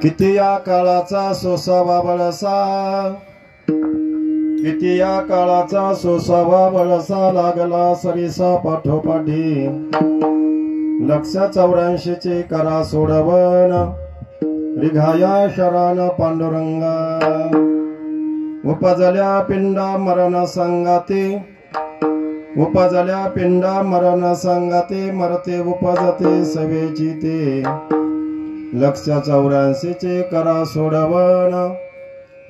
किती या काळाचा सोसावा बळसा, किती या काळाचा सोसावा बळसा, लागला सरीसा पाठोपाठी 184 चे करा सोडवन, रिघाया शरण पांडुरंगा. उपजल्या पिंडा मरण संगाती, उपजल्या पिंडा मरण संगाती, मरते उपजते सवेची ते 184 चे करा सोडवन,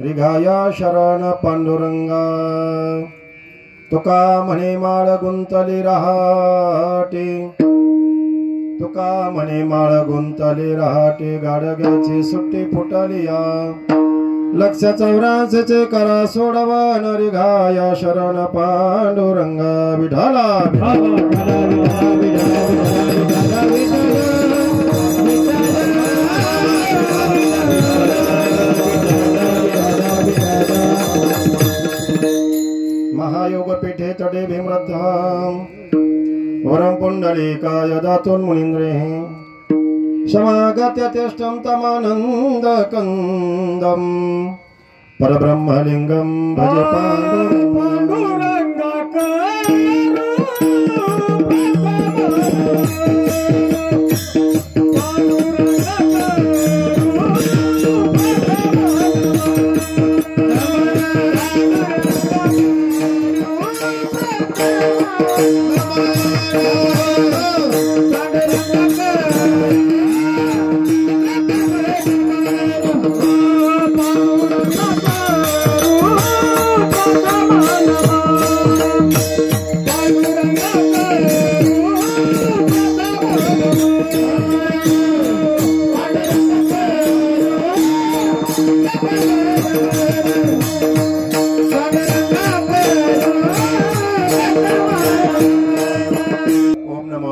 रिघाया शरण पांडुरंगा. तुका म्हणे माळ गुंतली रहाटे, तुका म्हणे माळ गुंतली रहाटे, गाडग्याची सुट्टी फुटलिया 184 चे करा सोडवन, रिघाया शरण पांडुरंगा. विठाला महायोग पीठे तडे भीमरथाम, वरम पुंडलिकाय दातुन मुनींद्रे, समागत्य तिष्ठं तमानंद कंदम, परब्रह्मलिंगम भज पांडुरंगा.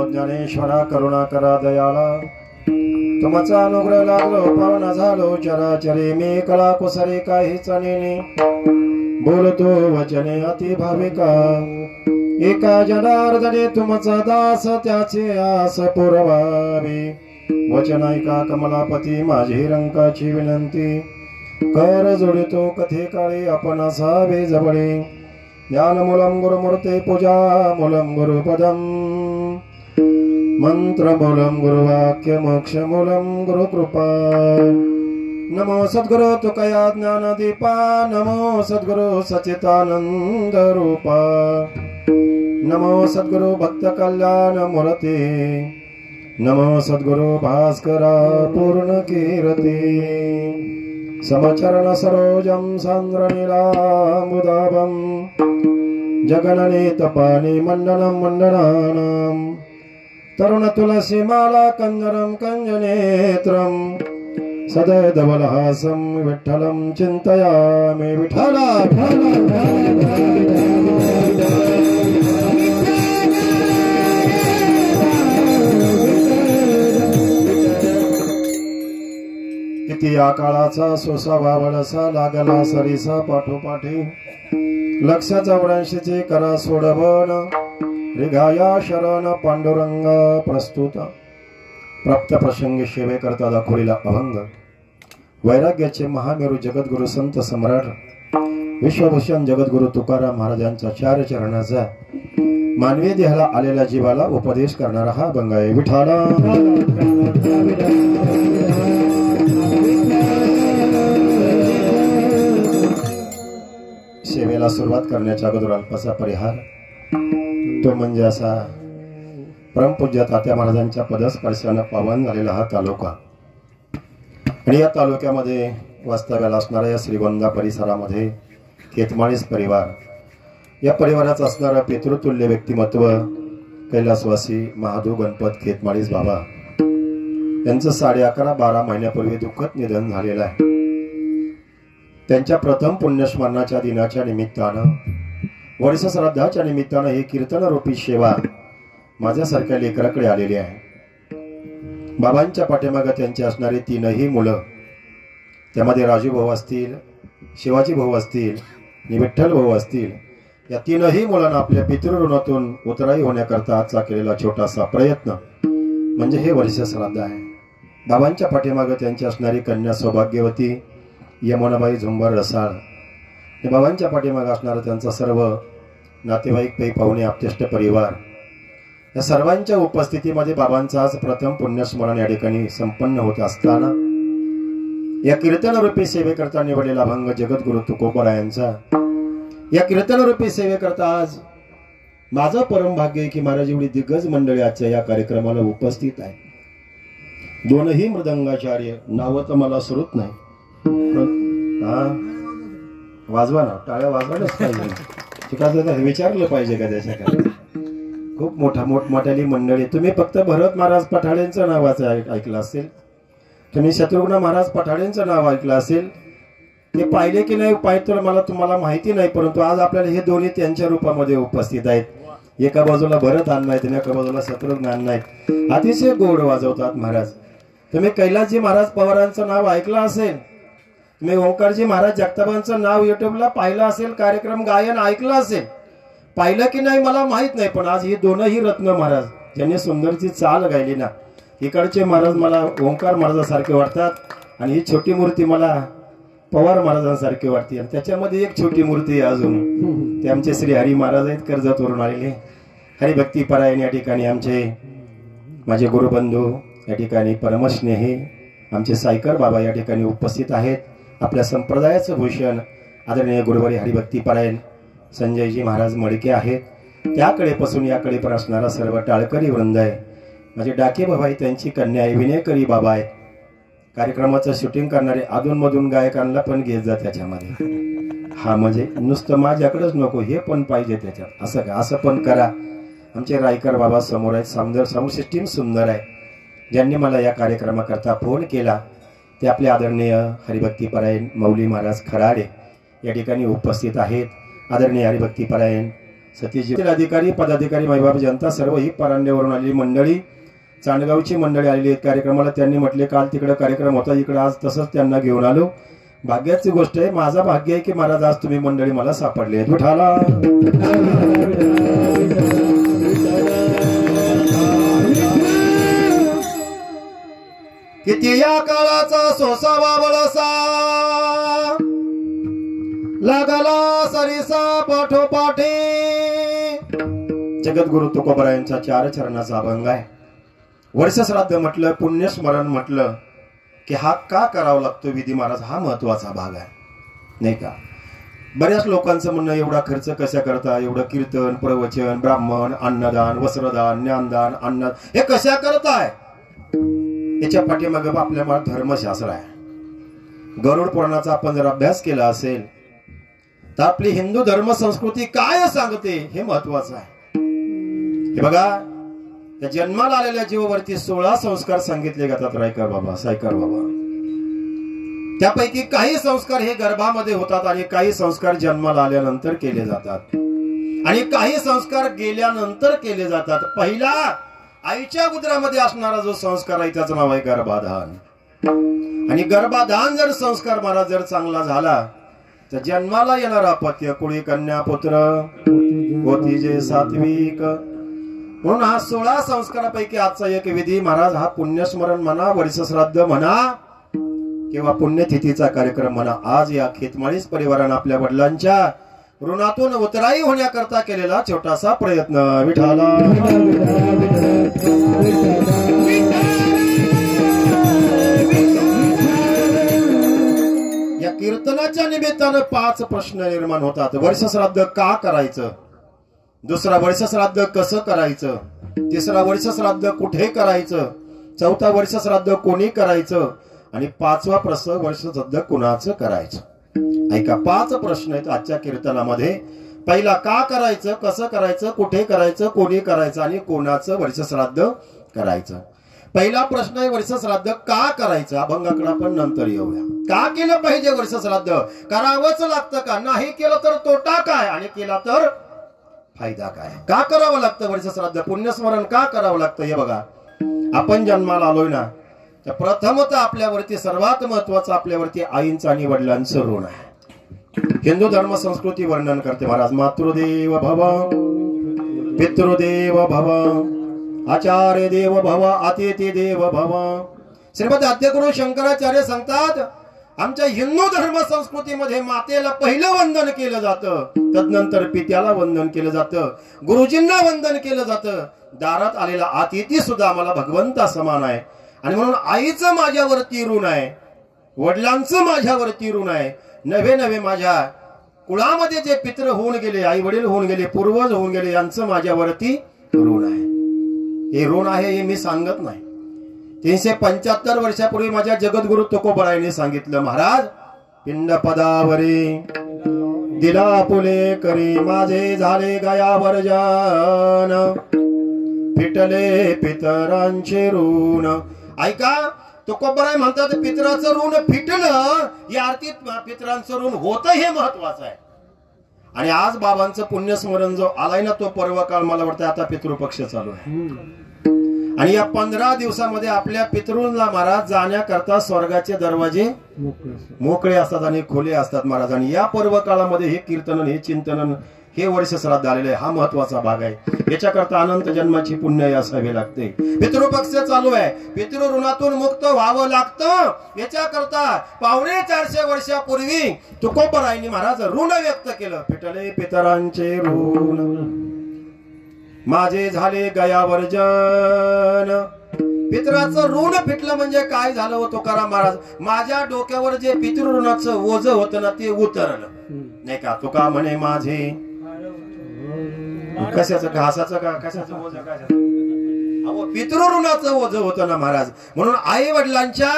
ज्ञानेश्वरा करुणाकरा दयाळा, तुमचा अनुग्रह लागलो पावना झालो चराचरे. मी कला कुसरे काहीच नेने, बोलतो वचने अति भाविका. एका जनार्दने तुमचा दास, त्याचे आस पुरवावी. वचन ऐका कमलापती, माझी रंकाची विनंती. कर जोडितो कथे काळी, आपण असावे जवळे. ज्ञान मूलम गुरुमूर्ते पूजा, मूलम गुरुपदम मंत्र, मूलम गुरुवाक्य, मोक्ष मूलम गुरुकृपा. नमो सद्गुरु तुकया ज्ञानदीपा, नमो सद्गुरु सच्चिदानंद रूपा, नमो सद्गुरु भक्त कल्याण मूर्ते, नमो सद्गुरु भास्करा पूर्ण कीर्ती. समचरण सरोजम सांद्र नीलांबुदाभं, जगननेत पाणी मंडनं मंडनानां. तरुण तुलसी माला कंजरम कंजनेत्रम, सदैधवलहासं विठ्ठलं चिंतयामि. विठ्ठला किती या काळाचा सोसावा बळसा, लागला सरीसा पाठोपाठी 184 चे करा सोडवन, रिघाया शरण पांडुरंगा. प्रस्तुत प्राप्त प्रसंगी सेवे करता दाखवलेला अभंग. वैराग्याचे महामेरू जगद्गुरु संत सम्राट विश्वभूषण जगद्गुरु तुकाराम महाराजांच्या 4 चरणाचा मानवी देहाला आलेल्या जीवाला उपदेश करणारा हा अभंग आहे. विठाला सेवेला सुरुवात करण्याच्या अगोदर अल्पसा परिहार, तो म्हणजे असा परमपूज्य तात्या महाराजांच्या पदस्पर्शाने पावन झालेला हा तालुका. आणि या तालुक्यामध्ये वास्तव्याला असणाऱ्या या श्रीगोंदा परिसरामध्ये केतमाळीस परिवार, या परिवाराचं असणारं पितृतुल्य व्यक्तिमत्व कैलासवासी महादेव गणपत केतमाळीस बाबा यांचं 11.5-12 महिन्यापूर्वी दुःखद निधन झालेलं आहे. त्यांच्या प्रथम पुण्यस्मरणाच्या दिनाच्या निमित्तानं, वर्ष श्राद्धाच्या निमित्तानं ही कीर्तन रूपी सेवा माझ्यासारख्या लेकराकडे आलेली आहे. बाबांच्या पाठीमागे त्यांची असणारी 3ही मुलं, त्यामध्ये राजू भाऊ असतील, शिवाजी भाऊ असतील आणि विठ्ठल भाऊ असतील, या 3ही मुलांना आपल्या पितृऋणातून उतराई होण्याकरता आजचा केलेला छोटासा प्रयत्न म्हणजे हे वर्ष श्राद्ध आहे. बाबांच्या पाठीमागे त्यांची असणारी कन्या सौभाग्यवती यमुनाबाई झुंबर रसाळ, बाबांच्या पाठीमागे असणारा त्यांचा सर्व नातेवाईक, पै पाहुणे, आप्तेष्ट परिवार, या सर्वांच्या उपस्थितीमध्ये बाबांचा आज प्रथम पुण्यस्मरण या ठिकाणी संपन्न होत असताना या कीर्तनरूपी सेवेकरता निवडलेला अभंग जगद्गुरु तुकोबरायांचा या कीर्तनरूपी सेवेकरता आज माझं परम भाग्य आहे की महाराज एवढी दिग्गज मंडळी आजच्या या कार्यक्रमाला उपस्थित आहे. दोनही मृदंगाचार्य, नाव तर मला सुरत नाही, वाजवा ना, टाळ्या वाजवायलाच पाहिजे, विचारलं पाहिजे का त्याच्याकडे. खूप मोठमोठाली मंडळी. तुम्ही फक्त भरत महाराज पठाडेंचं नाव ऐकलं असेल, तुम्ही शत्रुघ्न महाराज पठाडेंचं नाव ऐकलं असेल, ते पाहिले की नाही पाहिजे मला तुम्हाला माहिती नाही, परंतु आज आपल्याला हे दोन्ही त्यांच्या रूपामध्ये उपस्थित आहेत. एका बाजूला भरत अण्णा आहेत आणि एका बाजूला शत्रुघ्न अण्णा आहेत. अतिशय गोड वाजवतात महाराज. तुम्ही कैलासजी महाराज पवारांचं नाव ऐकलं असेल, तुम्ही ओंकारजी महाराज जगतापांचं नाव युट्यूबला पाहिलं असेल, कार्यक्रम गायन ऐकलं असेल, पाहिलं की नाही मला माहित नाही, पण आज ही दोनही रत्न महाराज ज्यांनी सुंदरची चाल गायली ना, इकडचे महाराज मला ओंकार महाराजांसारखे वाटतात आणि ही छोटी मूर्ती मला पवार महाराजांसारखी वाटते. आणि त्याच्यामध्ये एक छोटी मूर्ती आहे अजून, ते आमचे श्री हरी महाराज आहेत, कर्जतवरून आलेले हरिभक्ती परायण. या ठिकाणी आमचे माझे गुरुबंधू, या ठिकाणी परमस्नेही आमचे सायकर बाबा या ठिकाणी उपस्थित आहेत. आपल्या संप्रदायाचं भूषण आदरणीय गुरुवारी हरिभक्ती परायण संजयजी महाराज मडके आहेत. त्याकडे पासून याकडे पण असणारा सर्व टाळकरी वृंद आहे. माझे डाके बाबा आहे, त्यांची कन्या आहे, विनयकरी बाबा आहेत. कार्यक्रमाचं शूटिंग करणारे अधूनमधून गायकांना पण घेत जा त्याच्यामध्ये. हा म्हणजे नुसतं माझ्याकडेच नको, हे पण पाहिजे त्याच्यात, असं का, असं पण करा. आमचे रायकर बाबा समोर आहेत. साऊंड सिस्टीम सुंदर आहे. ज्यांनी मला या कार्यक्रमाकरता फोन केला ते आपले आदरणीय हरिभक्ती परायण मौली महाराज खराडे या ठिकाणी उपस्थित आहेत. आदरणीय हरिभक्ती परायण सतीश अधिकारी, पदाधिकारी, माईबाप जनता, सर्व ही परांड्यावरून आलेली मंडळी, चांडगावची मंडळी आलेली आहेत कार्यक्रमाला. त्यांनी म्हटले काल तिकडे कार्यक्रम होता, इकडे आज तसंच त्यांना घेऊन आलो. भाग्याची गोष्ट आहे, माझा भाग्य आहे की महाराज आज तुम्ही मंडळी मला सापडले. विठाला किती या काळाचा सोसावा वळसा लागला सरिसा पाठोपाठी. जगद्गुरु तुकोबरायांचा 4 चरणाचा अभंग आहे. वर्ष श्राद्ध म्हटलं, पुण्यस्मरण म्हटलं की हा का करावा लागतो विधी महाराज, हा महत्वाचा भाग आहे नाही का. बऱ्याच लोकांचं म्हणणं एवढा खर्च कशा करता, एवढं कीर्तन, प्रवचन, ब्राह्मण, अन्नदान, वस्त्रदान, ज्ञानदान, अन्न हे कशा करताय. याच्या पाठीमागे आपल्या धर्मशास्त्र आहे. गरुड पुराणाचा आपण जर अभ्यास केला असेल तर आपली हिंदू धर्म संस्कृती काय सांगते हे महत्वाचं आहे. हे बघा, त्या जन्माला आलेल्या जीवावरती 16 संस्कार सांगितले जातात. रायकर बाबा, सायकर बाबा, त्यापैकी काही संस्कार हे गर्भामध्ये होतात आणि काही संस्कार जन्माला आल्यानंतर केले जातात आणि काही संस्कार गेल्यानंतर केले जातात. पहिला आईच्या उदरामध्ये असणारा जो संस्कार आहे त्याचं नाव आहे गर्भाधान. आणि गर्भाधान जर संस्कार महाराज जर चांगला झाला तर जन्माला येणारा अपत्य, कुळी, कन्या, पुत्र होती जे सात्विक. म्हणून हा 16 संस्कारापैकी आजचा एक विधी महाराज हा पुण्यस्मरण म्हणा, वर्ष श्राद्ध म्हणा किंवा पुण्यतिथीचा कार्यक्रम म्हणा, आज या खेतमाळीस परिवारानं आपल्या वडिलांच्या ऋणातून उतराई होण्याकरता केलेला छोटासा प्रयत्न. विठाला या कीर्तनाच्या निमित्तानं 5 प्रश्न निर्माण होतात. वर्ष श्राद्ध का करायचं, दुसरा वर्ष श्राद्ध कसं करायचं, तिसरा वर्ष श्राद्ध कुठे करायचं, चौथा वर्ष श्राद्ध कोणी करायचं आणि 5वा प्रश्न वर्ष श्राद्ध कुणाचं करायचं. ऐका, 5 प्रश्न आहेत आजच्या कीर्तनामध्ये. पहिला का करायचं, कसं करायचं, कुठे करायचं, कोणी करायचं आणि कोणाचं वर्ष श्राद्ध करायचं. पहिला प्रश्न आहे वर्ष श्राद्ध का करायचं. अभंगाकडे आपण नंतर येऊया. का केलं पाहिजे वर्ष श्राद्ध, करावंच लागतं का, नाही केलं तर तोटा काय आणि केला तर फायदा काय. का करावं लागतं वर्ष श्राद्ध, पुण्यस्मरण का करावं लागतं. हे बघा, आपण जन्माला आलोय ना, तर प्रथमतः आपल्यावरती सर्वात महत्वाचं आपल्यावरती आईंचं आणि वडिलांचं ऋण आहे. हिंदू धर्म संस्कृती वर्णन करते महाराज, मातृदेव भव, पितृदेव भव, आचार्य देव भव अतिथी देव भव. श्रीमद आद्यगुरु शंकराचार्य सांगतात, आमच्या हिंदू धर्म संस्कृतीमध्ये मातेला पहिलं वंदन केलं जातं, तदनंतर पित्याला वंदन केलं जातं, गुरुजींना वंदन केलं जातं. दारात आलेला अतिथी सुद्धा आम्हाला भगवंता समान आहे. आणि म्हणून आईचं माझ्यावरती ऋण आहे, वडिलांचं माझ्यावरती ऋण आहे. नवे नवे माझ्या कुळामध्ये जे पित्र होऊन गेले, आई वडील होऊन गेले, पूर्वज होऊन गेले, यांचं माझ्यावरती ऋण आहे. हे ऋण आहे हे मी सांगत नाही. 375 वर्षापूर्वी माझ्या जगद्गुरु तुकोबरायांनी सांगितलं, महाराज पिंड पदावरी दिला फुले करी, माझे झाले गयावर जान, फिटले पितरांचे ऋण. ऐका, तुकोबराय म्हणतात पितराचं ऋण फिटलं, या अर्थीत पितरांचं ऋण होतं हे महत्वाचं आहे. आणि आज बाबांचं पुण्यस्मरण जो आलाय ना, तो पर्व काळ मला वाटतं आता पितृपक्ष चालू आहे. आणि या 15 दिवसामध्ये आपल्या पितृंना महाराज जाण्याकरता स्वर्गाचे दरवाजे मोकळे असतात आणि खुले असतात महाराज. आणि या पर्व काळामध्ये हे कीर्तन, हे चिंतन, हे वर्ष श्राद्ध आलेले, हा महत्वाचा भाग आहे. याच्याकरता अनंत जन्माची पुण्य असावे लागते. पितृपक्ष चालू आहे, पितृ ऋणातून मुक्त व्हावं लागतं. याच्याकरता 450 वर्षापूर्वी तुकोबरायांनी महाराज ऋण व्यक्त केलं. फिटले पितरांचे ऋण, माझे झाले गयावर जन. पितराचं ऋण फिटलं म्हणजे काय झालं हो तुकाराम महाराज, माझ्या डोक्यावर जे पितृ ऋणाचं ओझ होतं ना ते उतरलं नाही का. तुका म्हणे माझे कशाचं, घासाचं का कशाचं ओझ, कशाचं पितृ ऋणाचं ओझ होतं ना महाराज. म्हणून आई वडिलांच्या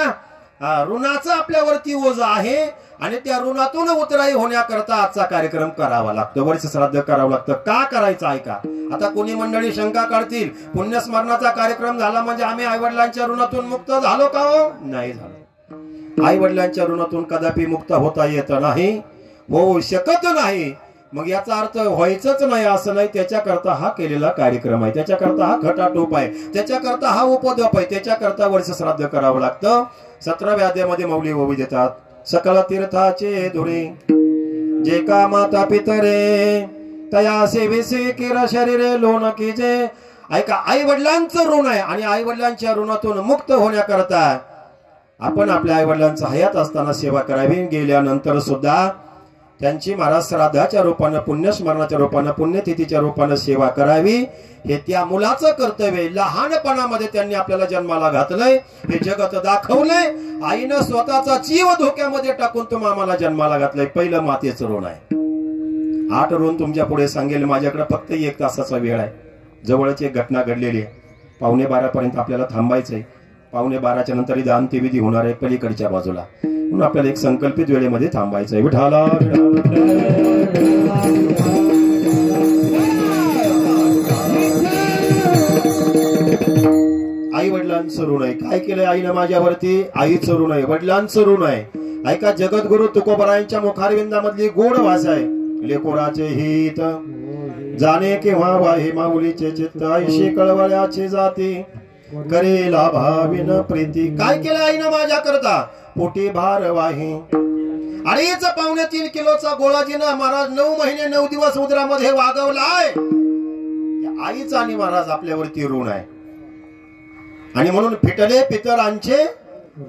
ऋणाचं आपल्यावरती ओझ आहे. आणि त्या ऋणातून उतराई होण्याकरता आजचा कार्यक्रम करावा लागतो, वर्ष श्राद्ध करावं लागतं. का करायचं ऐका. आता कोणी मंडळी शंका काढतील, पुण्यस्मरणाचा कार्यक्रम झाला म्हणजे आम्ही आई वडिलांच्या ऋणातून मुक्त झालो का हो? नाही झालो. आई वडिलांच्या ऋणातून कदापि मुक्त होता येत नाही, होऊ शकत नाही. मग याचा अर्थ व्हायचंच नाही असं नाही. त्याच्याकरता हा केलेला कार्यक्रम आहे, त्याच्याकरता हा खटाटोप आहे, त्याच्याकरता हा उपद्रव आहे, त्याच्याकरता वर्ष श्राद्ध करावं लागतं. 17व्या अध्यायामध्ये माऊली ओवी देतात, सकल तीर्थाचे धुरे जे का माता पितरे तया सेविसे किर शरीरे लोन कीजे. ऐका, आई वडिलांचं ऋण आहे आणि आई वडिलांच्या ऋणातून मुक्त होण्याकरता आपण आपल्या आई वडिलांचा हयात असताना सेवा करावी. गेल्यानंतर सुद्धा त्यांची महाराज श्राद्धाच्या रूपानं, पुण्यस्मरणाच्या रूपानं, पुण्यतिथीच्या रूपानं सेवा करावी. हे त्या मुलाचं कर्तव्य. लहानपणामध्ये त्यांनी आपल्याला जन्माला घातलंय, हे जगत दाखवलंय. आईनं स्वतःचा जीव धोक्यामध्ये टाकून तुम्ही आम्हाला जन्माला घातलंय. पहिलं मातेचं ऋण आहे. 8 ऋण तुमच्या पुढे सांगेल. माझ्याकडे फक्त 1 तासाचा वेळ आहे. जवळच एक घटना घडलेली आहे. 11:45 पर्यंत आपल्याला थांबायचंय. 11:15च्या नंतर इथं अंत्यविधी होणार आहे पलीकडच्या बाजूला, म्हणून आपल्याला एक संकल्पित वेळेमध्ये थांबायचंय. विठाला आई वडिलांचं ऋण आहे. काय केलंय आईनं माझ्यावरती? आईचं ऋण आहे, वडिलांचं ऋण आहे. ऐका, जगद्गुरु तुकोबरायांच्या मुखारविंदामधली गोड भाषा आहे. लेकोराचे हित जाणे केव्हा वाहे माऊलीचे चित्त, ऐशी कळवळ्याचे जाते करेला भाविन प्रीती. काय केलं आईनं माझ्या करता? पोटी भार वाहे 2.5-3 किलोचा गोळाजीनं महाराज 9 महिने 9 दिवस उदरामध्ये वागवलाय. आईचा आणि महाराज आपल्यावरती ऋण आहे. आणि म्हणून फिटले पितरांचे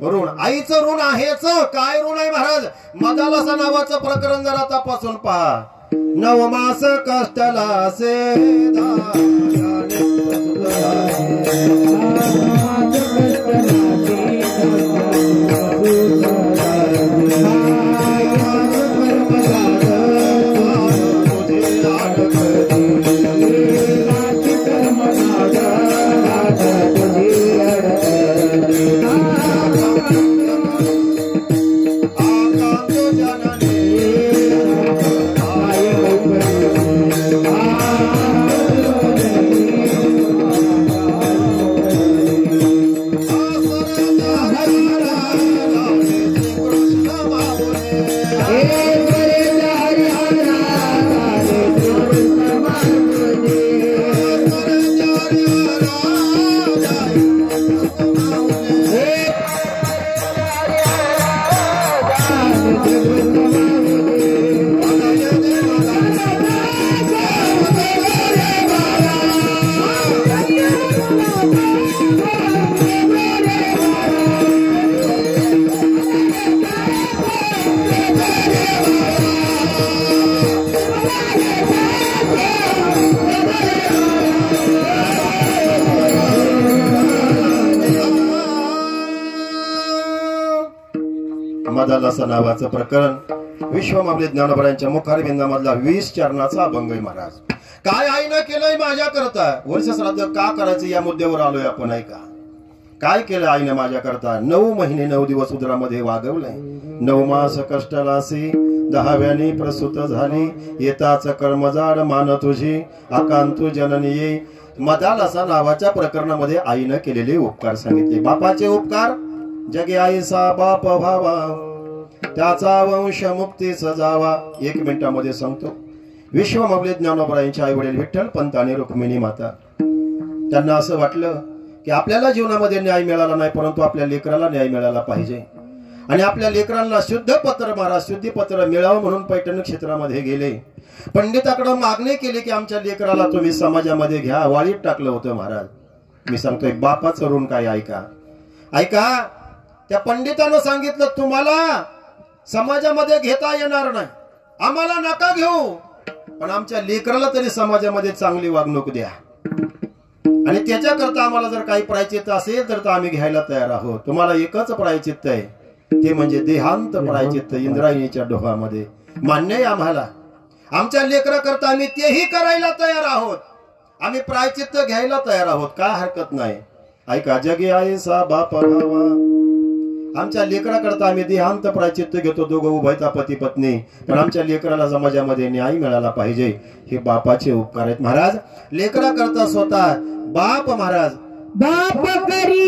ऋण. आईचं ऋण आहेच. काय ऋण आहे महाराज? मदालसा नावाचं प्रकरण जरा तपासून पहा. 9 मास कष्टला से मदालसा नावाचं प्रकरण विश्वमावली ज्ञानोबरायांच्या मुखारविंदामधला 20 चरणाचा अभंग आहे महाराज. काय आईनं केलंय माझ्या करता, वर्ष श्राद्ध का करायचं या मुद्द्यावर आलोय आपण. ऐका काय केलं आईने माझ्या करता. 9 महिने 9 दिवस उदरामध्ये वागवलंय, 9 मास कष्टलासी, 10व्यानी प्रसूत झाली, येताच कर्मजाड मान तुझी, आकांतू जननी ये. मदालसा नावाच्या प्रकरणामध्ये आईनं केलेले उपकार सांगितले. बापाचे उपकार, जगे आईसा बाप भावा, त्याचा वंश मुक्ती सजावा. 1 मिनिटामध्ये सांगतो. विश्वमावली ज्ञानोबरायांचे आई वडील विठ्ठल पंत आणि रुक्मिणी माता, त्यांना असं वाटलं की आपल्याला जीवनामध्ये न्याय मिळाला नाही, परंतु आपल्या लेकराला न्याय मिळाला पाहिजे. आणि आपल्या लेकरांना शुद्ध पत्र महाराज शुद्धीपत्र मिळावं म्हणून पैठण क्षेत्रामध्ये गेले. पंडिताकडे मागणी केली की आमच्या लेकराला तुम्ही समाजामध्ये घ्या. वाळीत टाकलं होतं महाराज. मी सांगतोय बापाचं ऋण काय. ऐका ऐका, त्या पंडितानं सांगितलं तुम्हाला समाजामध्ये घेता येणार नाही, आम्हाला नका घेऊ, पण आमच्या लेकराला तरी समाजामध्ये चांगली वागणूक द्या. आणि त्याच्याकरता आम्हाला जर काही प्रायचित्त असेल तर आम्ही घ्यायला तयार आहोत. तुम्हाला एकच प्रायचित्त आहे, ते म्हणजे देहांत प्रायचित्त इंद्रायणीच्या डोहामध्ये. मान्य आहे आम्हाला, आमच्या लेकराकरता आम्ही तेही करायला तयार आहोत, आम्ही प्रायचित्त घ्यायला तयार आहोत, काय हरकत नाही. ऐका, जगे आईसा बाप भावा, आमच्या लेकराकरता आम्ही देहांत प्रायचित्त घेतो, दोघं उभयता पती पत्नी, पण आमच्या लेकराला समाजामध्ये न्याय मिळाला पाहिजे. हे बापाचे उपकार आहेत महाराज. लेकराकरता स्वतः बाप महाराज बाप करी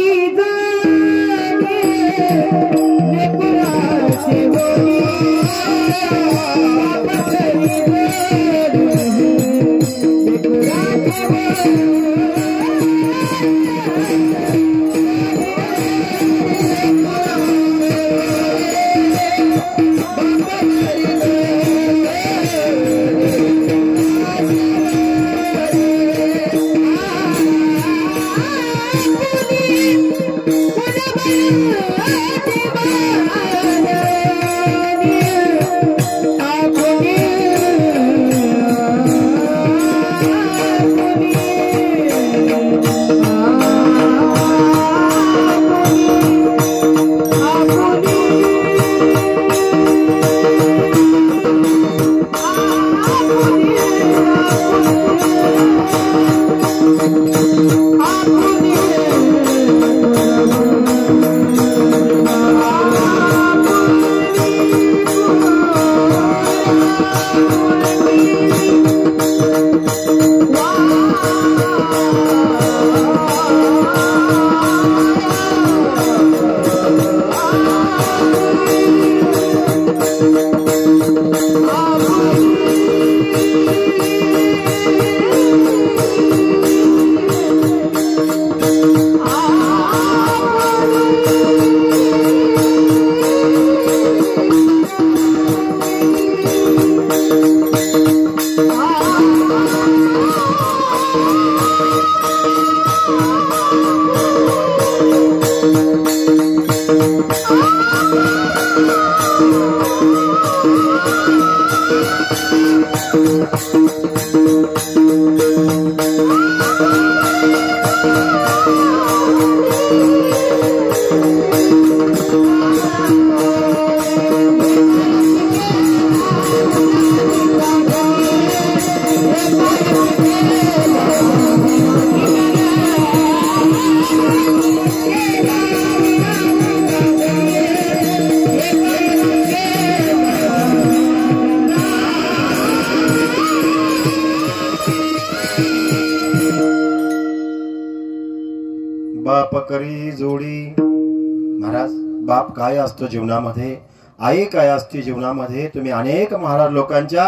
बाप करी जोडी महाराज. बाप काय असतो जीवनामध्ये, आई काय असते जीवनामध्ये, तुम्ही अनेक महाराज लोकांच्या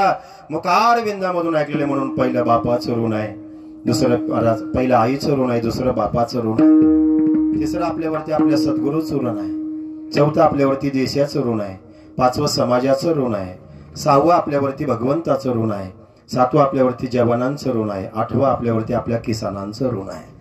मुखारविंदामधून ऐकलेले. म्हणून पहिलं बापाचं ऋण आहे, दुसरं महाराज पहिलं आईचं ऋण आहे, दुसरं बापाचं ऋण आहे, तिसरं आपल्यावरती आपल्या सद्गुरूचं ऋण आहे, चौथं आपल्यावरती देशाचं ऋण आहे, 5वं समाजाचं ऋण आहे, 6वं आपल्यावरती भगवंताचं ऋण आहे, 7वं आपल्यावरती जवानांचं ऋण आहे, 8वं आपल्यावरती आपल्या किसानांचं ऋण आहे.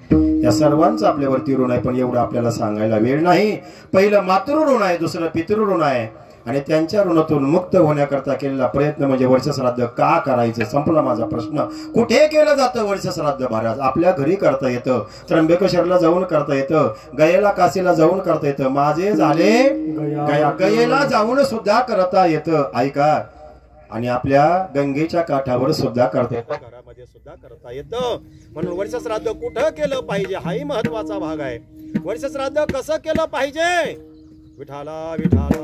या सर्वांचं आपल्यावरती ऋण आहे, पण एवढं आपल्याला सांगायला वेळ नाही. पहिलं मातृ ऋण आहे, दुसरं पितृ ऋण आहे, आणि त्यांच्या ऋणातून मुक्त होण्याकरता केलेला प्रयत्न म्हणजे वर्ष श्राद्ध का करायचं, संपला माझा प्रश्न. कुठे केलं जातं वर्ष श्राद्ध महाराज? आपल्या घरी करता येतं, त्र्यंबकेश्वरला जाऊन करता येतं, गयेला काशीला जाऊन करता येतं, माझे झाले गयेला जाऊन सुद्धा करता येतं. ऐका, आणि आपल्या गंगेच्या काठावर सुद्धा करता येतं, घरामध्ये सुद्धा करता येतं. म्हणून वर्ष श्राद्ध कुठं केलं पाहिजे हाही महत्वाचा भाग आहे. वर्ष श्राद्ध कसं केलं पाहिजे? विठाला विठाला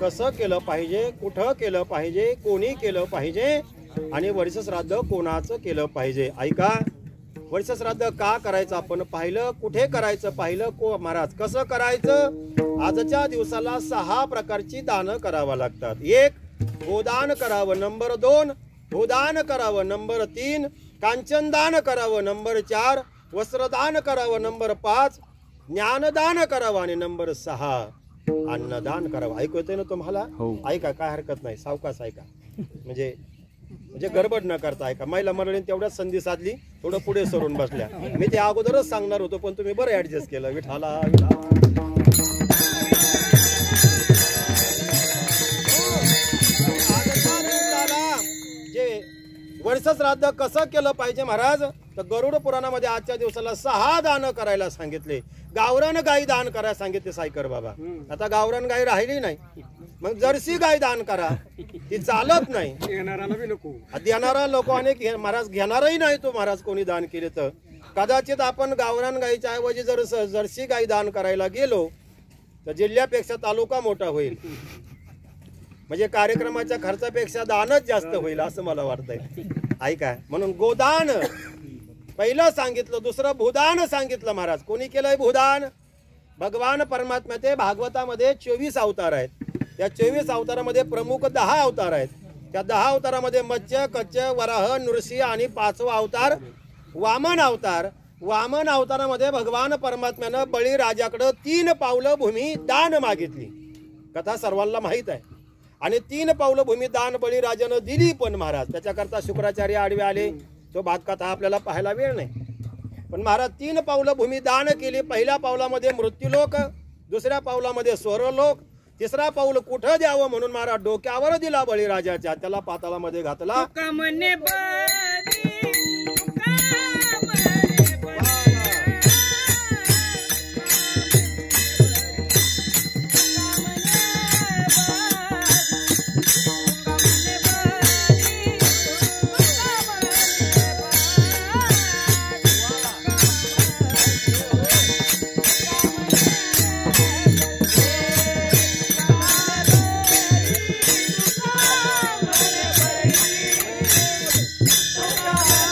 कसं केलं पाहिजे, कुठं केलं पाहिजे, कोणी केलं पाहिजे आणि वर्ष श्राद्ध कोणाचं केलं पाहिजे. ऐका, वर्ष श्राद्ध का करायचं आपण पाहिलं, कुठे करायचं पाहिलं, महाराज कसं करायचं. आजच्या दिवसाला 6 प्रकारची दानं करावं लागतात. 1 गोदान करावं, नंबर 2 भूदान करावं, नंबर 3 कांचनदान करावं, नंबर 4 वस्त्रदान करावं, नंबर 5 ज्ञानदान करावं आणि नंबर 6 अन्नदान करावं. ऐकू येतंय ना तुम्हाला? ऐका, काय हरकत नाही, सावकाश ऐका, म्हणजे गडबड न करता ऐका. महिला मंडळीने तेवढ्याच संधी साधली, थोडं पुढे सरून बसल्या. मी ते अगोदरच सांगणार होतो पण तुम्ही बरं ऍडजस्ट केलं. विठाला जे वर्ष श्राद्ध कसं केलं पाहिजे महाराज, तर गरुड पुराणामध्ये आजच्या दिवसाला 6 दान करायला सांगितले. गावरान गाई दान करायला सांगितले सायकर बाबा. आता गावरान गाई राहिली नाही, मग जर्सी गाय दान करा, ती चालत नाही. देणारा लोक अनेक महाराज, घेणारही नाही तो महाराज कोणी दान केले तर. कदाचित आपण गावरान गायीच्या ऐवजी जर जर्सी गाय दान करायला गेलो तर जिल्ह्यापेक्षा तालुका मोठा होईल, म्हणजे कार्यक्रमाच्या खर्चापेक्षा दानच जास्त होईल असं मला वाटतंय. ऐका, म्हणून गोदान पहिलं सांगितलं, दुसरं भूदान सांगितलं महाराज. कोणी केलंय भूदान? भगवान परमात्म्याचे भागवतामध्ये 24 अवतार आहेत. त्या 24 अवतारामध्ये प्रमुख 10 अवतार आहेत. त्या 10 अवतारामध्ये मत्स्य, कच्छ, वराह, नृसिंह आणि 5वा अवतार वामन अवतार. वामन अवतारामध्ये भगवान परमात्म्यानं बळीराजाकडं 3 पावलं भूमी दान मागितली. कथा सर्वांना माहीत आहे. आणि 3 पावलं भूमी दान बळीराजानं दिली पण महाराज. त्याच्याकरता शुक्राचार्य आडवे आले, तो भातकथा आपल्याला पाहायला वेळ नाही. पण महाराज 3 पावलं भूमी दान केली. पहिल्या पावलामध्ये मृत्यूलोक, दुसऱ्या पावलामध्ये स्वर्गलोक, तिसरा पाऊल कुठं द्यावं म्हणून महाराज डोक्यावर दिला बळीराजाच्या, त्याला पाताळामध्ये घातला. Oh,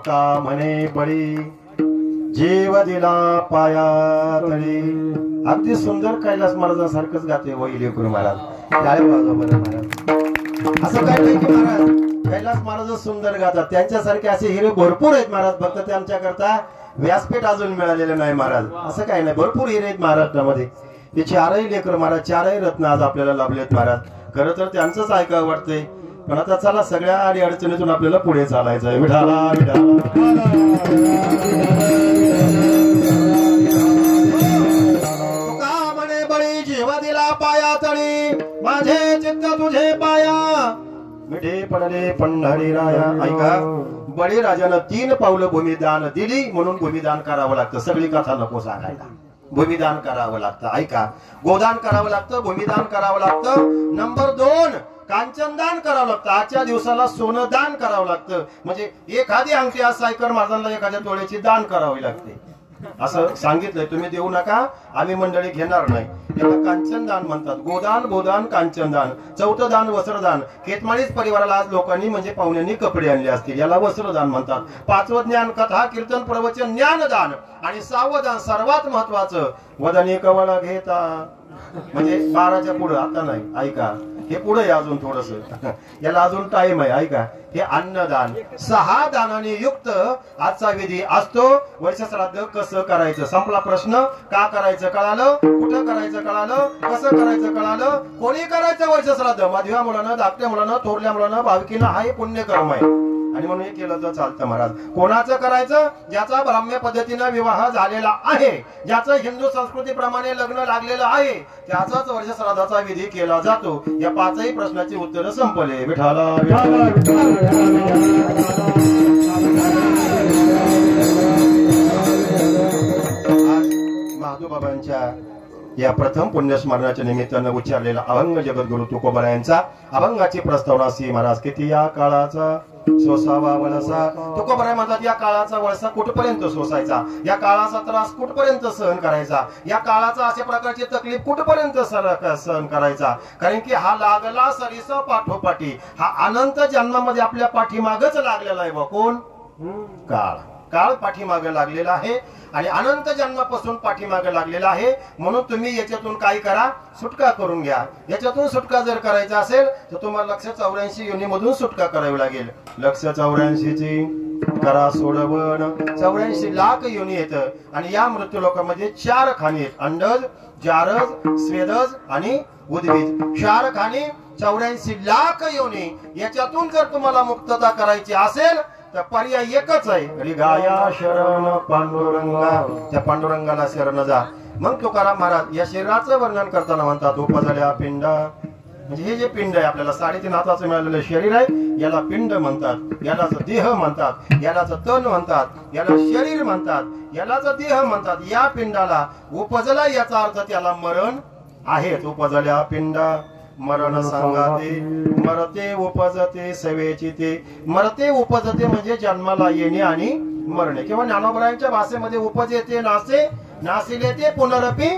का म्हणे बळी जीव दिला पाया तळी. अगदी सुंदर कैलास महाराजांसारखंच गाते वही लेकरू महाराज. टाळ्या वाजवा बरं महाराज. असं काय नाही की महाराज कैलास महाराज सुंदर गातात, त्यांच्यासारखे असे हिरे भरपूर आहेत महाराज. फक्त त्यांच्याकरता व्यासपीठ अजून मिळालेलं नाही महाराज. असं काही नाही, भरपूर हिरे आहेत महाराष्ट्रामध्ये. ते चारही लेकर महाराज, चारही रत्न आज आपल्याला लाभलेत महाराज. खरं तर त्यांचंच ऐकावं वाटतंय, पण आता चला सगळ्या अडी अडचणीतून आपल्याला पुढे चालायचंय. विठाला तुका म्हणे बळी जीव दिला पाया तळी माझे चित्त तुझे पाया मिठे पडले पंढरीराया. ऐका, बळीराजानं 3 पावलं भूमिदान दिली म्हणून भूमिदान करावं लागतं. सगळी कथा नको सांगायला, भूमिदान करावं लागतं. ऐका, गोदान करावं लागतं, भूमिदान करावं लागतं. नंबर 2 कांचनदान करावं लागतं. आजच्या दिवसाला सोनं दान करावं लागतं. म्हणजे एखादी अंगठी आज सायकर महाराजांना एखाद्या तोळ्याची दान करावी लागते असं सांगितलंय. तुम्ही देऊ नका, आम्ही मंडळी घेणार नाही. याला कांचनदान म्हणतात. गोदान, बोदान, कांचनदान. 4थं दान वस्त्रदान. केतमाळीच परिवाराला आज लोकांनी म्हणजे पाहुण्यांनी कपडे आणले असतील, याला वस्त्रदान म्हणतात. 5वं ज्ञान कथा कीर्तन प्रवचन ज्ञानदान. आणि 6वं दान सर्वात महत्वाचं वदनी कवळ घेता. म्हणजे 12च्या पुढे आता नाही. ऐका, हे पुढे अजून थोडस, याला अजून टाइम आहे. ऐका, हे अन्नदान. 6 दानाने युक्त आजचा विधी असतो. वर्षश्राद्ध कसं करायचं संपला प्रश्न. का करायचं कळालं, कुठं करायचं कळालं, कसं करायचं कळालं. कोणी करायचं वर्षश्राद्ध? मधव्या मुलानं, धाकट्या मुलानं, थोरल्या मुलानं, भाविकीनं. हा हे पुण्यकर्म आहे आणि म्हणून हे केलं तर चालतं महाराज. कोणाचं करायचं? ज्याचा ब्राह्म्य पद्धतीनं विवाह झालेला आहे, ज्याचं हिंदू संस्कृतीप्रमाणे लग्न लागलेलं आहे, त्याचाच वर्षश्राद्धाचा विधी केला जातो. या 5ही प्रश्नाची उत्तरं संपले. विठाला महादूबाबांच्या या प्रथम पुण्यस्मरणाच्या निमित्तानं उच्चारलेला अभंग जगद्गुरु तुकोबा यांचा अभंगाची प्रस्तावना सी महाराज. किती या काळाचा सोसावा वळसा. तुकोबा म्हणतात या काळाचा वळसा कुठपर्यंत सोसायचा, या काळाचा त्रास कुठपर्यंत सहन करायचा, या काळाचा अशा प्रकारची तकलीफ कुठपर्यंत सहन करायचा. कारण की हा लागला सरीस पाठोपाठी. हा अनंत जन्मामध्ये आपल्या पाठीमागच लागलेला आहे. व कोण? काळ. काळ पाठीमागे लागलेला आहे आणि अनंत जन्मापासून पाठीमागे लागलेला आहे. म्हणून तुम्ही याच्यातून काय करा, सुटका करून घ्या. याच्यातून सुटका जर करायचा असेल तर तुम्हाला 184 योनीमधून सुटका करावी लागेल. 184ची करा सोडवण. 84 लाख योनी येतं आणि या मृत्यू लोकांमध्ये 4 खाणी आहेत. अंडज, जारज, स्वेदज आणि उद्भिज. 4 खाणी, 84 लाख योनी. याच्यातून जर तुम्हाला मुक्तता करायची असेल तर पर्याय एकच आहे, रिगाया शरण पांडुरंगा. त्या पांडुरंगाला शरण जा. मग तुकाराम महाराज या शरीराचं वर्णन करताना म्हणतात उपजल्या पिंड. म्हणजे हे जे पिंड आहे आपल्याला 3.5 हाताचं मिळालेलं शरीर आहे, याला पिंड म्हणतात, यालाच देह म्हणतात, यालाच तन म्हणतात, याला शरीर म्हणतात, यालाच देह म्हणतात. या पिंडाला उपजला याचा अर्थ त्याला मरण आहे. उपजल्या पिंड मरण सांगाते मरते उपजते सेवेची ते. मरते उपजते म्हणजे जन्माला येणे आणि मरणे. किंवा ज्ञानोबरायांच्या भाषेमध्ये उपज येते नासे, नासिले ते पुनरपी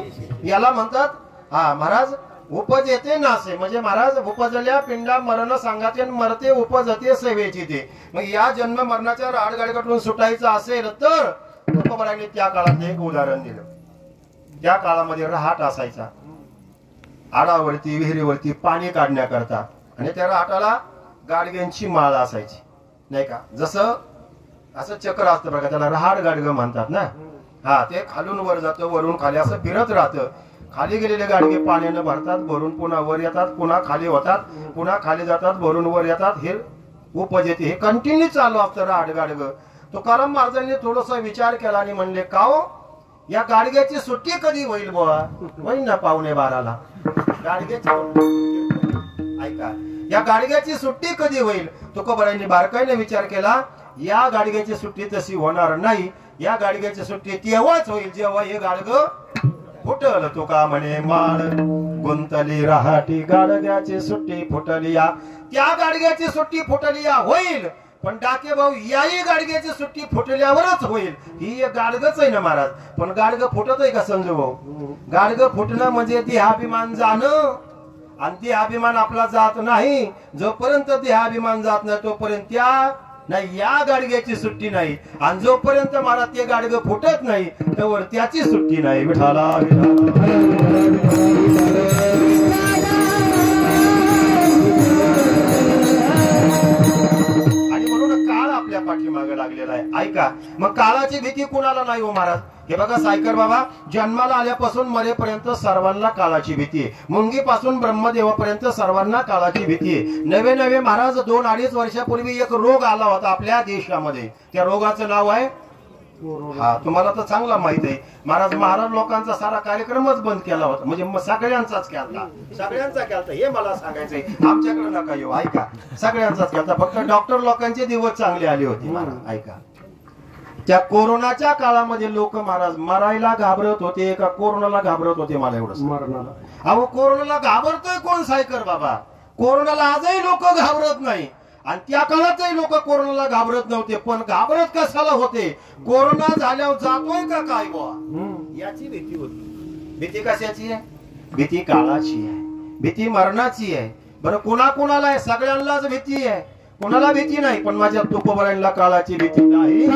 याला म्हणतात. हा महाराज, उपज येते नासे म्हणजे महाराज उपजल्या पिंडा मरण सांगाते मरते उपजते सेवेची ते. मग या जन्म मरणाच्या राडगाडीकडून सुटायचं असेल तर तुकोबारायांनी त्या काळात एक उदाहरण दिलं. त्या काळामध्ये रहाट असायचा. आडावरती विहिरीवरती पाणी काढण्याकरता आणि त्या रहाटाला गाडग्यांची माळ असायची नाही का. जसं असं चक्र असतं बघा, त्याला रहाट गाडगं म्हणतात ना. हा, ते खालून वर जातं, वरून खाली असं फिरत राहतं. खाली गेलेले गाडगे पाण्यानं भरतात, भरून पुन्हा वर येतात, पुन्हा खाली होतात, पुन्हा खाली जातात, भरून वर येतात. हे उपज येते. हे कंटिन्यू चालू असतं रहाट गाडगं. तुकाराम महाराजांनी थोडासा विचार केला आणि म्हणले, का हो या गाडग्याची सुट्टी कधी होईल बुवा? होईल ना 12:15ला गाडग्याची. ऐका, या गाडग्याची सुट्टी कधी होईल? तुकोबारायांनी बारकाईने विचार केला. या गाडग्याची सुट्टी तशी होणार नाही. या गाडग्याची सुट्टी तेव्हाच होईल जेव्हा हे गाडगं फुटल. तुका म्हणे माळ गुंतली रहाटी गाडग्याची सुट्टी फुटली या. त्या गाडग्याची सुट्टी फुटली या होईल, पण डाके भाऊ याही गाडग्याची सुट्टी फुटल्यावरच होईल. ही एक गाडगच आहे ना महाराज. पण गाडगं फुटत आहे का संजू भाऊ? गाडगं फुटणं म्हणजे देहाभिमान जाणं, आणि देहाभिमान आपला जात नाही. जोपर्यंत देहाभिमान जात नाही तोपर्यंत त्या नाही या गाडग्याची सुट्टी नाही, आणि जोपर्यंत मला ते गाडगं फुटत नाही तोवर त्याची सुट्टी नाही. विठाला आणि म्हणून काळ आपल्या पाठीमागे लागलेला आहे. ऐका, मग काळाची भीती कुणाला नाही हो महाराज? हे बघा सायकर बाबा, जन्माला आल्यापासून मरेपर्यंत सर्वांना काळाची भीती आहे. मुंगीपासून ब्रह्मदेवापर्यंत सर्वांना काळाची भीती आहे. नवे नवे महाराज 2-2.5 वर्षापूर्वी एक रोग आला होता आपल्या देशामध्ये. त्या रोगाचं नाव आहे, हा तुम्हाला तर चांगला माहित आहे महाराज लोकांचा सारा कार्यक्रमच बंद केला होता. म्हणजे सगळ्यांचाच केलता हे मला सांगायचंय. आमच्याकडे नका येऊ. ऐका, सगळ्यांचाच केलता, फक्त डॉक्टर लोकांचे दिवस चांगले आले होते महाराज. ऐका, त्या कोरोनाच्या काळामध्ये लोक महाराज मरायला घाबरत होते का कोरोनाला घाबरत होते? मला एवढं, अहो कोरोनाला घाबरतोय कोण सायकर बाबा? कोरोनाला आजही लोक घाबरत नाही, आणि त्या काळातही लोक कोरोनाला घाबरत नव्हते. पण घाबरत कशाला होते? कोरोना झाल्यावर जातोय का काय बुवा याची भीती होती. भीती कशाची आहे? भीती काळाची आहे, भीती मरणाची आहे. बरं, कुणाला आहे? सगळ्यांनाच भीती आहे, कोणाला भीती नाही. पण माझ्या तुकोबरांना काळाची भीती नाही.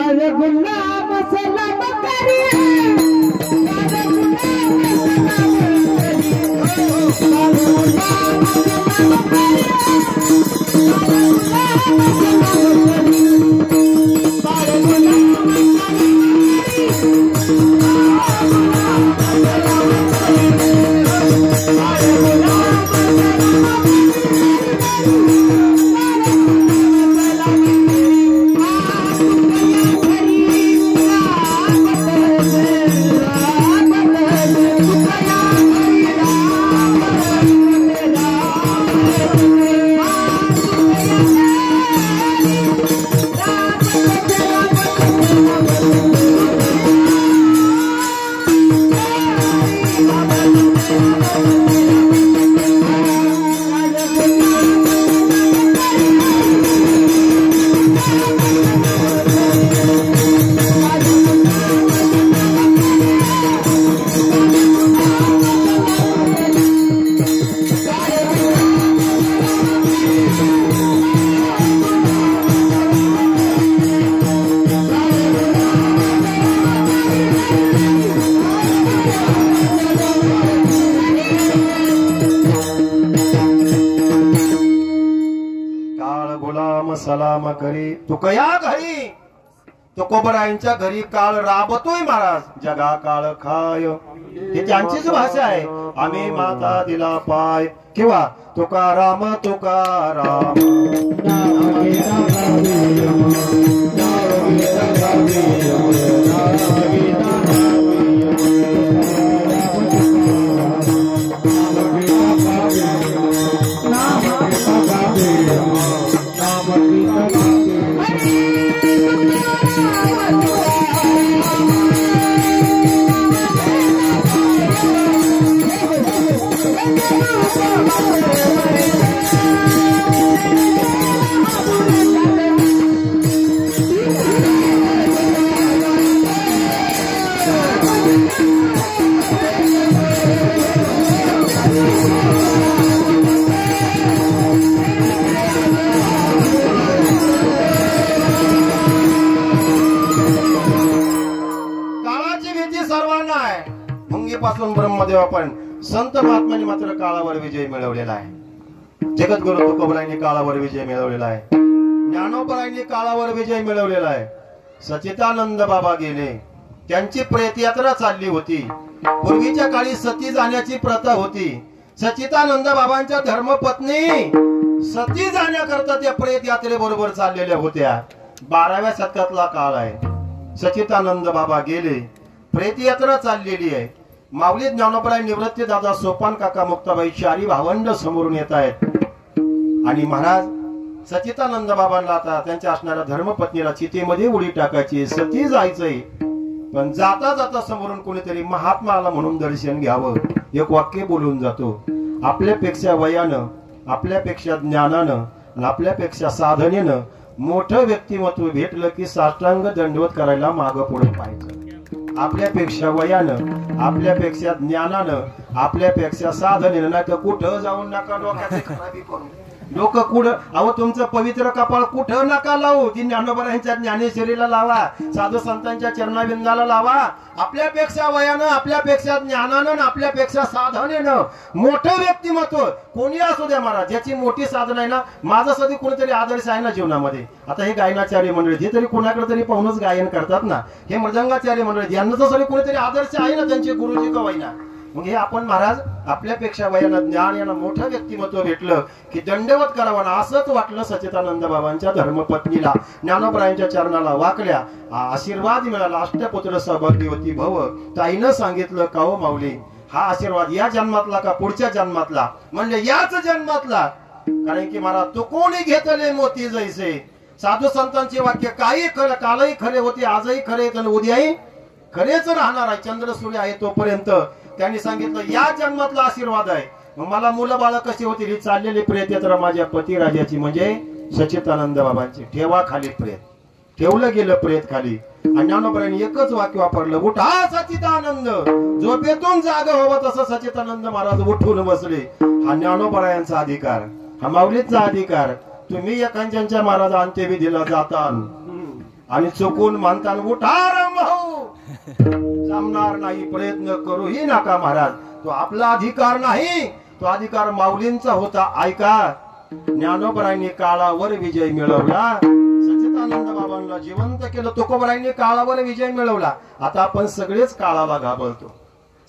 सलाम करी तुकया घरी. तुकोबरायांच्या घरी काळ राबतोय महाराज. जगा काळ खाय, ही त्यांचीच भाषा आहे. आम्ही माता दिला पाय. किंवा तुकाराम तुकाराम पासून ब्रह्मदेवापर्यंत संत महात्म्यांनी मात्र काळावर विजय मिळवलेला आहे. जगद्गुरु तुकोबरायांनी काळावर विजय मिळवलेला आहे. ज्ञानोबरायांनी काळावर विजय मिळवलेला आहे. सच्चिदानंद बाबा गेले, त्यांची प्रेतयात्रा चालली होती. पूर्वीच्या काळी सती जाण्याची प्रथा होती. सच्चिदानंद बाबांच्या धर्मपत्नी सती जाण्याकरता त्या प्रेतयात्रेबरोबर चाललेल्या होत्या. 12व्या शतकातला काळ आहे. सच्चिदानंद बाबा गेले, प्रेतयात्रा चाललेली आहे. माऊली ज्ञानोबराय, निवृत्ती दादा, सोपान काका, मुक्ताबाई, चारी भावंड समोरून येत आहेत. आणि महाराज सच्चिदानंद बाबांना आता त्यांच्या असणाऱ्या धर्मपत्नीला चितेमध्ये उडी टाकायची, सती जायचंय. पण जाता जाता समोरून कोणीतरी महात्मा आला म्हणून दर्शन घ्यावं. एक वाक्य बोलून जातो. आपल्यापेक्षा वयानं, आपल्यापेक्षा ज्ञानानं, आपल्यापेक्षा साधनेनं मोठं व्यक्तिमत्व भेटलं की साष्टांग दंडवत करायला मागं पुढे पाहायचं. आपल्यापेक्षा वयानं, आपल्यापेक्षा ज्ञानानं, आपल्यापेक्षा साधनेनं, नाही तर कुठं जाऊन नका डोक्याची खराबी करू. डोकं कुठं अहो तुमचं पवित्र कपाळ कुठं नका लावू ती ज्ञानोबरायांच्या ज्ञानेश्वरीला लावा साधू संतांच्या चरणाविंदाला लावा आपल्यापेक्षा वयानं आपल्यापेक्षा ज्ञानानं आपल्यापेक्षा साधनेनं मोठं व्यक्तिमत्व कोणी असू द्या महाराज ज्याची मोठी साधन आहे ना माझा सध्या कोणीतरी आदर्श आहे ना जीवनामध्ये आता हे गायनाचार्य मंडळी जे तरी कोणाकडे तरी पाहूनच गायन करतात ना हे मृदंगाचार्य मंडळी यांना तर सगळे कोणीतरी आदर्श आहे ना त्यांचे गुरुजी का वैना मग हे आपण महाराज आपल्यापेक्षा वयानं ज्ञान यांना मोठं व्यक्तिमत्व भेटलं की दंडवत करावा ना असंच वाटलं सच्चिदानंद बाबांच्या धर्मपत्नीला ज्ञानोबरायांच्या चरणाला वाकल्या आशीर्वाद मिळाला अष्टपुत्र सौभाग्यवती भव ताईनं सांगितलं का हो माऊली हा आशीर्वाद या जन्मातला का पुढच्या जन्मातला म्हणजे याच जन्मातला कारण की महाराज तो कोणी घेतले मोती जैसे साधू संतांचे वाक्य काही खरं कालही खरे होते आजही खरे आणि उद्याही खरेच राहणार आहे चंद्र सूर्य आहे तोपर्यंत त्यांनी सांगितलं या जन्मातला आशीर्वाद आहे मग मला मुलं बाळ कशी होतील चाललेली प्रेत येत माझ्या पतिराजाची म्हणजे सच्चिदानंद बाबांची ठेवा खाली प्रेत ठेवलं गेलं प्रेत खाली आणि ज्ञानोबरायांनी एकच वाक्य वापरलं उठा सच्चिदानंद झोपेतून जाग व्हावं तसं सच्चिदानंद महाराज उठून बसले हा ज्ञानोबरायांचा अधिकार हा माऊलीचा अधिकार तुम्ही एकांच्या महाराज अंत्यविधीला जाता आणि चुकून मानता उठा राम भाऊ जमणार नाही प्रयत्न करूही नका महाराज तो आपला अधिकार नाही तो अधिकार माऊलींचा होता ऐका ज्ञानोबरायांनी काळावर विजय मिळवला सच्चिदानंद बाबांना जिवंत केलं तुकोबरायांनी काळावर विजय मिळवला आता आपण सगळेच काळाला घाबरतो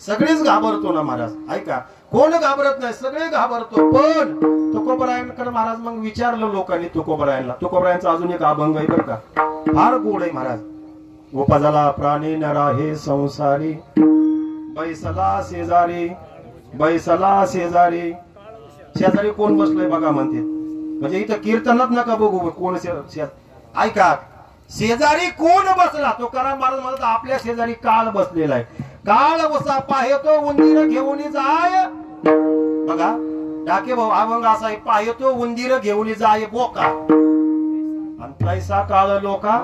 सगळेच घाबरतो ना महाराज ऐका कोण घाबरत नाही सगळे घाबरतो पण तुकोबरायांकडे महाराज मग विचारलं लोकांनी तुकोबरायांचा अजून एक अभंग आहे बरं का फार गोड आहे महाराज गोपाजाला प्राणी नरा हे संसारी बैसला शेजारी शेजारी कोण बसलोय बघा म्हणते म्हणजे इथं कीर्तनात नका बघू कोण ऐका शेजारी कोण बसला तो करा महाराज म्हणतात आपल्या शेजारी काळ बसलेला आहे काळ वसा पाहतो उंदीर घेऊन जाय बघा डाके भाऊ अभंग असा आहे पाहतो उंदीर घेऊन जाय बोका आणि पैसा काळ लोका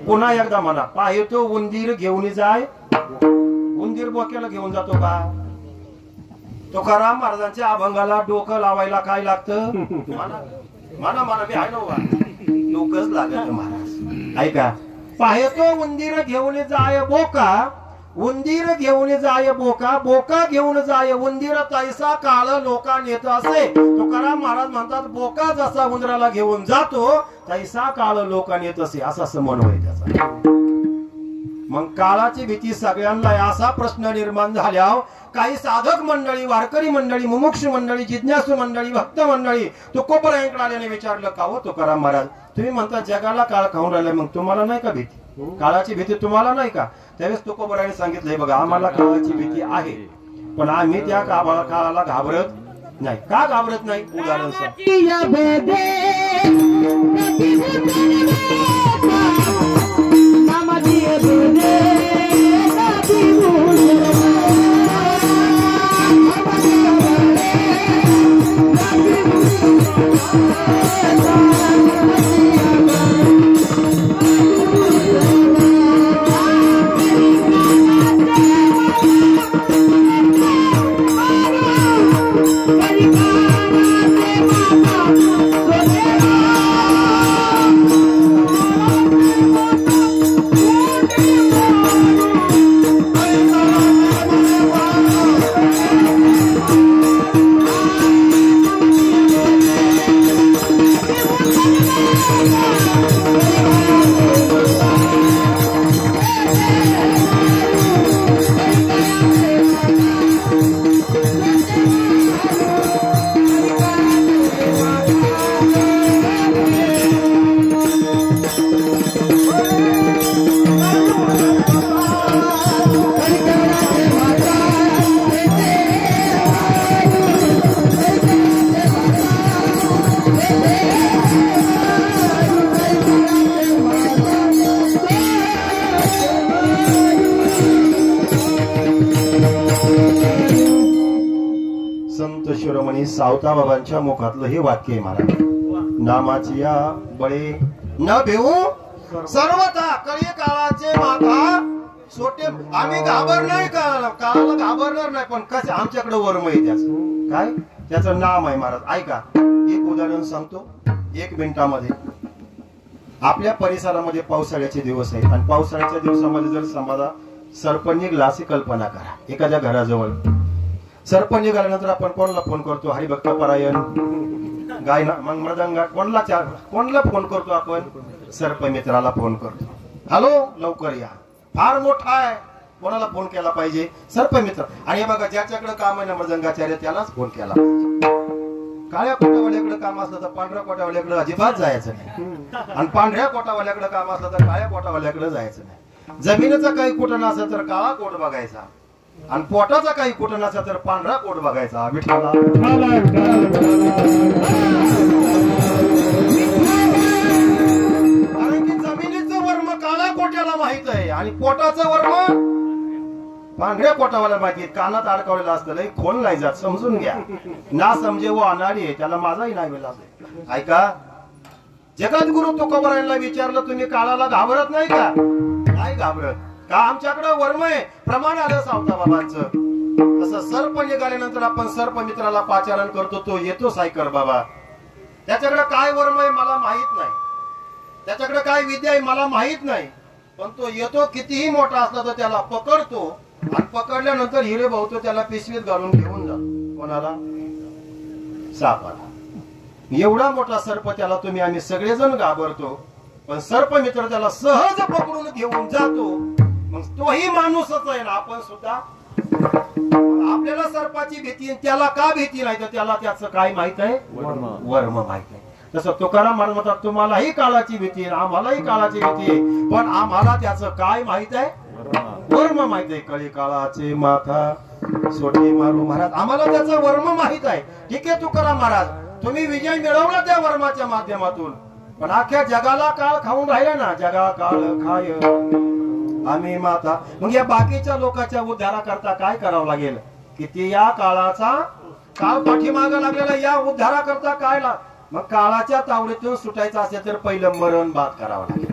पुन्हा एकदा म्हणा पाहतो उंदीर घेऊन जाय उंदीर बोक्याला घेऊन जातो का तुकाराम महाराजांच्या अभंगाला डोकं लावायला काय लागतं म्हणा मी आहे ना डोकंच लागत महाराज ऐका पाहतो उंदीर घेऊन जाय बोका उंदीर घेऊन जाय बोका बोका घेऊन जाय उंदीर तैसा काळ लोका नेत असे तुकाराम महाराज म्हणतात बोका जसा उंदराला घेऊन जातो तैसा काळ लोका नेत असे असा समन्वय त्याचा मग काळाची भीती सगळ्यांना असा प्रश्न निर्माण झाल्यावर काही साधक मंडळी वारकरी मंडळी मुमुक्षु मंडळी जिज्ञासू मंडळी भक्त मंडळी तुकोबरायांकडे आल्याने विचारलं का हो तुकाराम महाराज तुम्ही म्हणता जगाला काळ खाऊन राहिलाय मग तुम्हाला नाही का भीती काळाची भीती तुम्हाला नाही का त्यावेळेस तुकोबरायांनी सांगितलंय बघा आम्हाला काळाची भीती आहे पण आम्ही त्या काळाला घाबरत नाही का घाबरत नाही उदाहरण सावता बाबांच्या मुखातलं हे वाक्य आहे महाराज नामाची या बळे न भेऊ सर्वथा कळी काळाचे माथा सोटे आम्ही घाबरणार काळाला घाबरणार नाही पण कसे आमच्याकडे वर्म आहे त्याचं काय त्याचं नाम आहे महाराज ऐका एक एक उदाहरण सांगतो 1 मिनिटामध्ये. आपल्या परिसरामध्ये पावसाळ्याचे दिवस आहेत आणि पावसाळ्याच्या दिवसामध्ये जर समाजा सर्प निघाला अशी कल्पना करा. एखाद्या घराजवळ सर्प निघाल्यानंतर आपण कोणाला फोन करतो? हरिभक्त परायण गायना मग मृदंगा कोणाला फोन करतो आपण? सर्प मित्राला फोन करतो. हॅलो लवकर या, फार मोठा आहे. कोणाला फोन केला पाहिजे? सर्प मित्र. आणि हे बघा ज्याच्याकडे काम आहे ना मृदंगाचार्य त्यालाच फोन केला. काळ्या कोटावाल्याकडे काम असलं तर पांढऱ्या कोटावाल्याकडे अजिबात जायचं नाही आणि पांढऱ्या कोटावाल्याकडे काम असलं तर काळ्या कोटावाल्याकडे जायचं नाही. जमिनीचा काही कुठं नसेल तर काळा कोट बघायचा आणि पोटाचा काही कुठं नसेल तर पांढरा कोट बघायचा. विठ्ठला कारण की जमिनीचं वर्म काळा कोट्याला माहित आहे आणि पोटाचं वर्म पांढऱ्या पोटावाला माहिती. कानात अडकवलेला असतं लई खोल नाही जात, समजून घ्या. ना समजे वो अनाडी आहे, त्याला माझाही नाही वेळ असेल. ऐका, जगद्गुरु तुकोबारायांना विचारलं तुम्ही काळाला घाबरत नाही का? नाही घाबरत का? आमच्याकडे वर्म आहे. प्रमाण आलं सावता बाबांचं. तसं सर्प निघाल्यानंतर आपण सर्प मित्राला पाचारण करतो. तो येतो सायकर बाबा. त्याच्याकडे काय वर्म आहे मला माहित नाही, त्याच्याकडे काय विद्या आहे मला माहित नाही, पण तो येतो. कितीही मोठा असला तर त्याला पकडतो आणि पकडल्यानंतर हिरे भाऊ त्याला पिशवीत घालून घेऊन जातो. कोणाला? सापाला. एवढा मोठा सर्प त्याला तुम्ही आम्ही सगळेजण घाबरतो, पण सर्प मित्र त्याला सहज पकडून घेऊन जातो. मग तोही माणूसच आहे ना, आपण सुद्धा. आपल्याला सर्पाची भीती, त्याला का भीती नाही तर त्याला त्याचं काय माहित आहे? वर्म माहित आहे. तसं तुकाराम महाराज म्हणतात तुम्हालाही काळाची भीती आहे, आम्हालाही काळाची भीती आहे, पण आम्हाला त्याचं काय माहित आहे? वर्म माहित आहे. कळी काळाचे माथा सोटे मारू महाराज, आम्हाला त्याचं वर्म माहित आहे. ठीक आहे तुकाराम महाराज, तुम्ही विजय मिळवला त्या वर्माच्या माध्यमातून, पण अख्ख्या जगाला काळ खाऊन राहिला ना. जगा काळ खाय आम्ही माता. मग या बाकीच्या लोकांच्या उद्धाराकरता काय करावं लागेल? किती या काळाचा काळ पाठीमागं लागलेला या उद्धाराकरता काय मग काळाच्या तावडीतून सुटायचं असेल तर पहिलं मरण बाद करावं लागेल.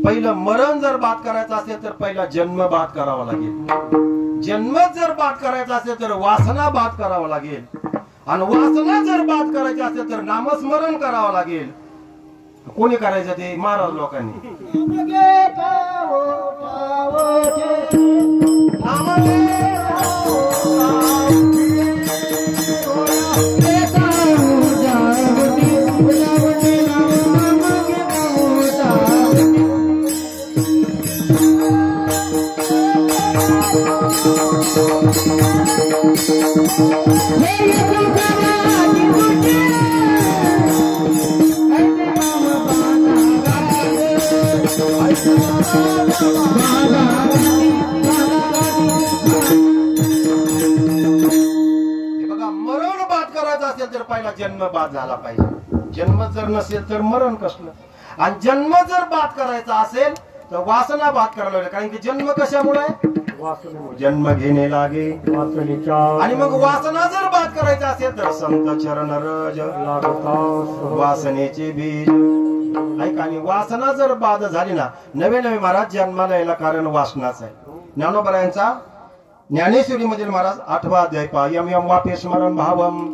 पहिलं मरण जर बाद करायचं असेल तर पहिला जन्म बाद करावा लागेल. जन्म जर बाद करायचा असेल तर वासना बाद करावा लागेल आणि वासना जर बाद करायची असेल तर नामस्मरण करावं लागेल. कोणी करायचं ते? महाराज लोकांनी. बघा, मरण बाद करायचं असेल तर पहिला जन्म बाद झाला पाहिजे. जन्म जर नसेल तर मरण कसलं? आणि जन्म जर बाद करायचा असेल तर वासना बाद करायला लागेल. कारण की जन्म कशामुळे? जन्म घेणे लागे आणि मग वासना जर बाद करायचा असेल तर संत चरण रज वासनेचे बीज. ऐका, आणि वासना जर बाद झाली ना, नवे नवे महाराज जन्माला यायला कारण वासनाच आहे. ज्ञानोबरायांचा ज्ञानेश्वरी मधील महाराज 8वा अध्याय पहा. यम यम वापे स्मरण भावम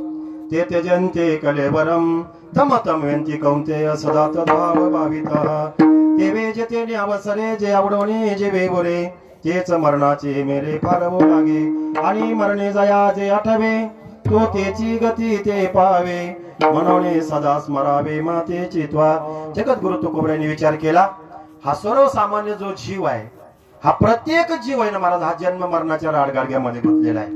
ते त्यजन्ते कलेवरम तम तम व्यंती कौंतेय सदा तद्भाव भावितः. ते वेजते अवसरे जे आवडवणे जे वेगोरे तेच मरणाचे मेरे फारवो लागे. आणि मरणे जया जे आठवे तो तेची गती ते पावे. मनवणे सदा स्मरावे मातेची त्वा. जगद्गुरु तुकोबारायांनी विचार केला, हा सर्वसामान्य जो जीव आहे, हा प्रत्येक जीव आहे ना महाराज, हा जन्म मरणाच्या राडगाडग्यामध्ये गुंतलेला आहे.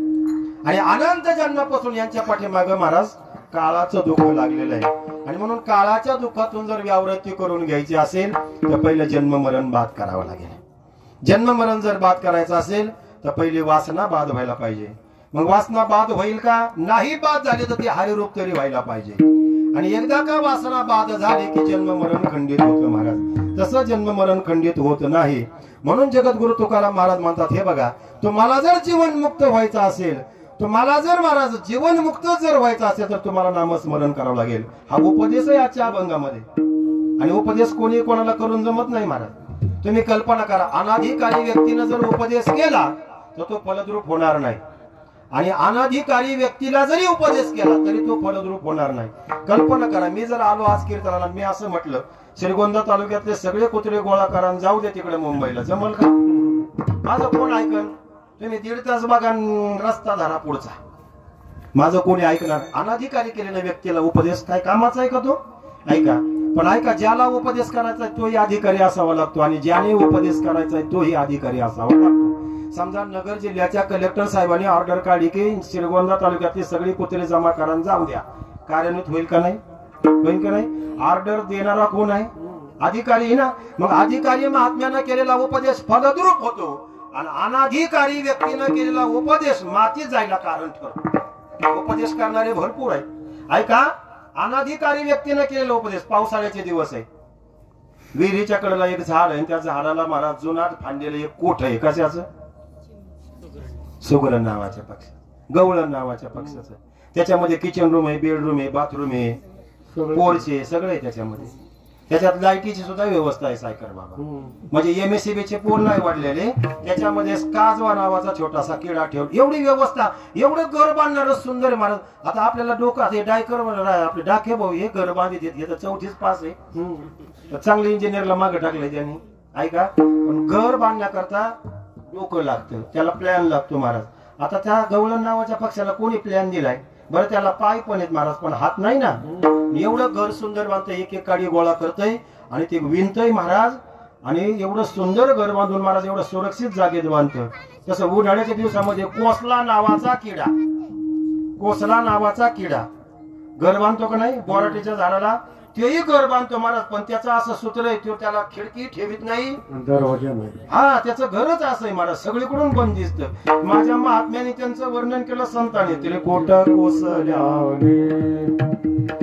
आणि अनंत जन्मापासून यांच्या पाठीमागे महाराज काळाचं दुःख लागलेलं आहे. आणि म्हणून काळाच्या दुःखातून जर व्यावृत्ती करून घ्यायची असेल तर पहिलं जन्म मरण बाद करावं लागेल. जन्म मरण जर बाद करायचं असेल तर पहिली वासना बाद व्हायला पाहिजे. मग वासना बाद होईल का? नाही बाद झाली तर ती हरिरूप तरी व्हायला पाहिजे. आणि एकदा का वासना बाद झाली की जन्म मरण खंडित होतं महाराज. तसं जन्म मरण खंडित होत नाही. म्हणून जगद्गुरु तुकाराम महाराज म्हणतात, हे बघा, तुम्हाला जर जीवनमुक्त व्हायचं असेल, तुम्हाला जर महाराज जीवनमुक्त जर व्हायचं असेल तर तुम्हाला नामस्मरण करावं लागेल. हा उपदेश आहे आजच्या अभंगामध्ये. आणि उपदेश कोणी कोणाला करून जमत नाही महाराज. तुम्ही कल्पना करा, अनाधिकारी व्यक्तीने जर उपदेश केला तर तो फलद्रूप होणार नाही. आणि अनाधिकारी व्यक्तीला जरी उपदेश केला तरी तो फलद्रूप होणार नाही. कल्पना करा, मी जर आलो आज कीर्तनाला, मी असं म्हटलं श्रीगोंदा तालुक्यातले सगळे कुत्रे गोळा करा आणि जाऊ दे तिकडे मुंबईला, जमल का? माझं कोण ऐकन? तुम्ही 1.5 तास बघा रस्ता धरा पुढचा, माझं कोणी ऐकणार? अनाधिकारी केलेल्या व्यक्तीला उपदेश काय कामाचा आहे का तो? ऐका, पण ऐका, ज्याला उपदेश करायचा तोही अधिकारी असावा लागतो आणि ज्याने उपदेश करायचा तोही अधिकारी असावा लागतो. समजा नगर जिल्ह्याच्या कलेक्टर साहेबांनी ऑर्डर काढली की श्रीगोंदा तालुक्यातली सगळी कुत्रे जमा करा जाऊ द्या, कार्यान्वित होईल का नाही? होईल का नाही? ऑर्डर देणारा कोण आहे? अधिकारी ना. मग अधिकारी महात्म्यानं केलेला उपदेश फलद्रूप होतो आणि अनाधिकारी व्यक्तीनं केलेला उपदेश मातीत जायला कारण ठरतो. उपदेश करणारे भरपूर आहे. ऐका, अनाधिकारी व्यक्तीनं केलेला उपदेश, पावसाळ्याचे दिवस आहे, विहिरीच्या कडेला एक झाड आहे, त्या झाडाला महाराज जुनाट फांडलेलं एक कोठ आहे. कशाचं? सुगरण नावाच्या पक्ष, गवळण नावाच्या पक्षाचं. त्याच्यामध्ये किचन रूम आहे, बेडरूम आहे, बाथरूम आहे, पोर्च आहे, सगळं आहे त्याच्यामध्ये. त्याच्यात लाईटीची सुद्धा व्यवस्था आहे सायकर बाबा. म्हणजे MSCBचे पोल नाही वाढलेले, त्याच्यामध्ये काजवा नावाचा छोटासा किडा ठेव, एवढी व्यवस्था, एवढं घर बांधणार सुंदर महाराज. आता आपल्याला डोकं हे डायकर आपले डाके भाऊ हे घर बांधित हे तर 34 पास आहे, चांगले इंजिनियरला मागे टाकलंय त्यांनी. ऐका, पण घर बांधण्याकरता डोकं लागतं, त्याला प्लॅन लागतो महाराज. आता त्या गवळण नावाच्या पक्षाला कोणी प्लॅन दिलाय? बरं, त्याला पाय पण आहेत महाराज, पण हात नाही ना. एवढं घर सुंदर बांधतंय, एक एक काडी गोळा करतय आणि ते विणतय महाराज. आणि एवढं सुंदर घर बांधून महाराज एवढं सुरक्षित जागेत बांधतं. तसं उन्हाळ्याच्या दिवसामध्ये कोसला नावाचा किडा घर बांधतो का नाही? बोराटीच्या झाडाला तेही घर बांधतो महाराज, पण त्याचं असं सूत्र आहे, तो त्याला खिडकी ठेवीत नाही, दरवाजा नाही. हा, त्याचं घरच असं आहे महाराज, सगळीकडून बंद दिसतं. माझ्या महात्म्याने त्यांचं वर्णन केलं संतांनी. तिले कोट कोसल्याने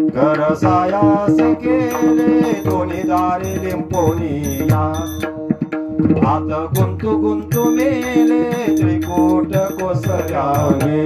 घर सायास केले, दोन्ही दारे लिंपोनी आत गुंतू गुंतू मेले, त्रिकोट कोसल्याने.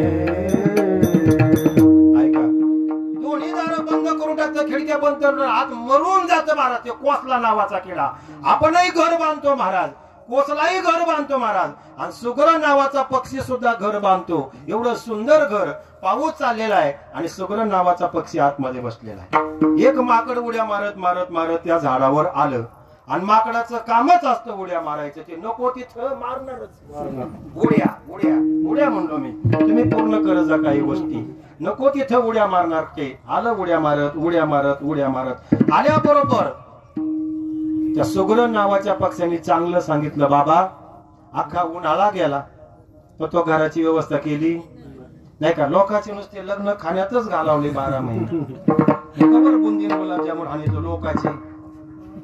खिडक्या बंद करून आत मरून जातं महाराज ते कोसला नावाचा किडा. आपणही घर बांधतो महाराज, कोसलाही घर बांधतो महाराज, आणि सुगरण नावाचा पक्षी सुद्धा घर बांधतो. एवढं सुंदर घर, पाऊस चाललेला आहे आणि सुगरण नावाचा पक्षी आतमध्ये बसलेला आहे. एक माकड उड्या मारत मारत मारत त्या झाडावर आलं आणि माकडाचं कामच असतं उड्या मारायचं. ते नको तिथं मारणारच, उड्या उड्या उड्या म्हणलो मी. तुम्ही पूर्ण करत जा काही गोष्टी, नको तिथं उड्या मारणार. ते आलं उड्या मारत उड्या मारत उड्या मारत. आल्याबरोबर त्या सुगरण नावाच्या पक्षांनी चांगलं सांगितलं, बाबा अख्खा उन्हाळा गेला तर तो घराची व्यवस्था केली नाही का? लोकांचे नुसते लग्न खाण्यातच घालवले 12 महिने. बुंदी गुलाबजामुन आणि तो लोकांचे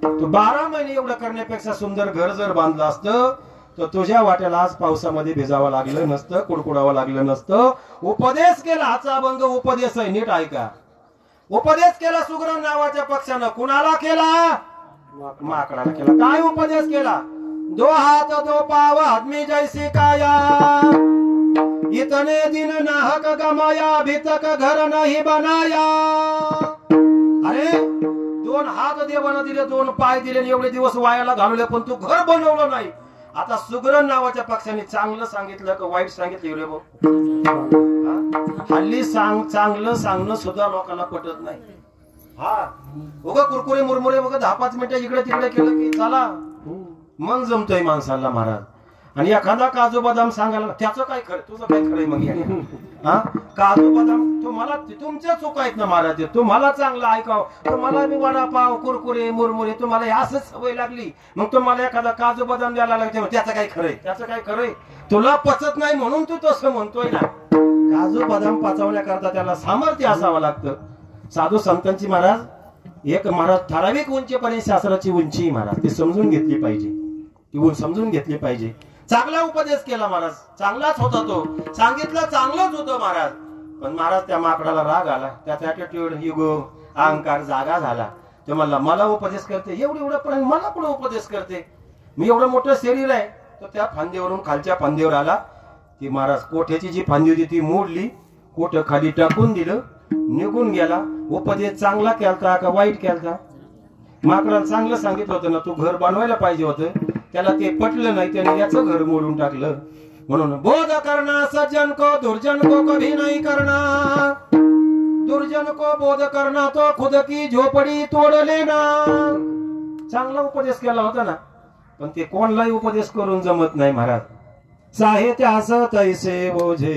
तो 12 महिने एवढं करण्यापेक्षा सुंदर घर जर बांधलं असतं तर तुझ्या वाट्याला आज पावसामध्ये भिजावं लागलं नसतं, कुडकुडावं लागलं नसतं. उपदेश केला, हाचा अभंग उपदेश आहे, नीट ऐका. उपदेश केला सुगरण नावाच्या पक्षानं. कुणाला केला? माकडाला केला. काय उपदेश केला? दो हात दो पाव आदमी जैसी काया, इतने दिन नाहक गमाया, भीतक घर नाही बनाया. अरे 2 हात देवानं दिले, 2 पाय दिले, एवढे दिवस वायाला घालवले, पण तू घर बनवलं नाही. आता सुगरण नावाच्या पक्षाने चांगलं सांगितलं का वाईट सांगितलं रे भाऊ? हल्ली चांगलं सांगणं सुद्धा लोकांना पटत नाही. हा, उगा कुरकुरे मुरमुरे बघा 10-5 मिनिटं इकडे तिकडे केलं की चला मग जमतोय माणसाला महाराज. आणि एखादा काजू बदाम सांगायला, त्याचं काय खरं, तुझं काय खरंय मग? हा, काजू बदाम तुम्हाला तुमच्या चूक आहेत ना महाराज, तुम्हाला चांगलं ऐकाव. तुम्हाला मी वडापाव कुरकुरे मुरमुरे तुम्हाला असंच सवय लागली, मग तुम्हाला एखादा काजू बदाम द्यायला लागते, त्याचं काय खरंय? त्याचं काय खरंय? तुला पचत नाही म्हणून तू तसं म्हणतोय ना. काजू बदाम पचवण्याकरता त्याला सामर्थ्य असावं लागतं. साधू संतांची महाराज एक महाराज ठराविक उंचीपर्यंत शास्त्राची उंची महाराज ती समजून घेतली पाहिजे, ती समजून घेतली पाहिजे. चांगला उपदेश केला महाराज, चांगलाच होता तो, सांगितलं चांगलंच होतं महाराज. पण महाराज त्या माकडाला राग आला, त्याचा ऍटिट्यूड इगो अहंकार जागा झाला. ते म्हणला मला उपदेश करते, एवढं पण मला पण उपदेश करते, मी एवढं मोठं शरीर आहे. तर त्या फांदीवरून खालच्या फांदीवर आला. ती महाराज कोठ्याची जी फांदी होती ती मोडली, कोठ खाली टाकून दिलं, निघून गेला. उपदेश चांगला केलता का वाईट केलता? माकडाला चांगलं सांगितलं होतं ना, तू घर बनवायला पाहिजे होतं, त्याला ते पटलं नाही, त्याने याचं घर मोडून टाकलं. म्हणून बोध करना सज्जन को दुर्जन को कभी नहीं करना, दुर्जन को बोध करना तो खुद की झोपडी तोड लेना. चांगला उपदेश केला होता ना, पण ते कोणलाही उपदेश करून जमत नाही महाराज. साहित्यास तैसे ओझे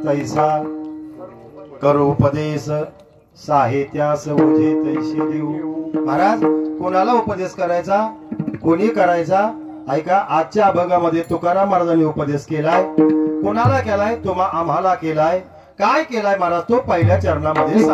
तैसा करू उपदेश साहित्यास ओझे तैसे देऊ. महाराज कोणाला उपदेश करायचा, कोणी करायचा? ऐका, आजच्या अभंगामध्ये तुकाराम महाराजांनी उपदेश केलाय. कोणाला केलाय? तुम्हा आम्हाला केलाय. काय केलाय महाराज? तो पहिल्या चरणामध्ये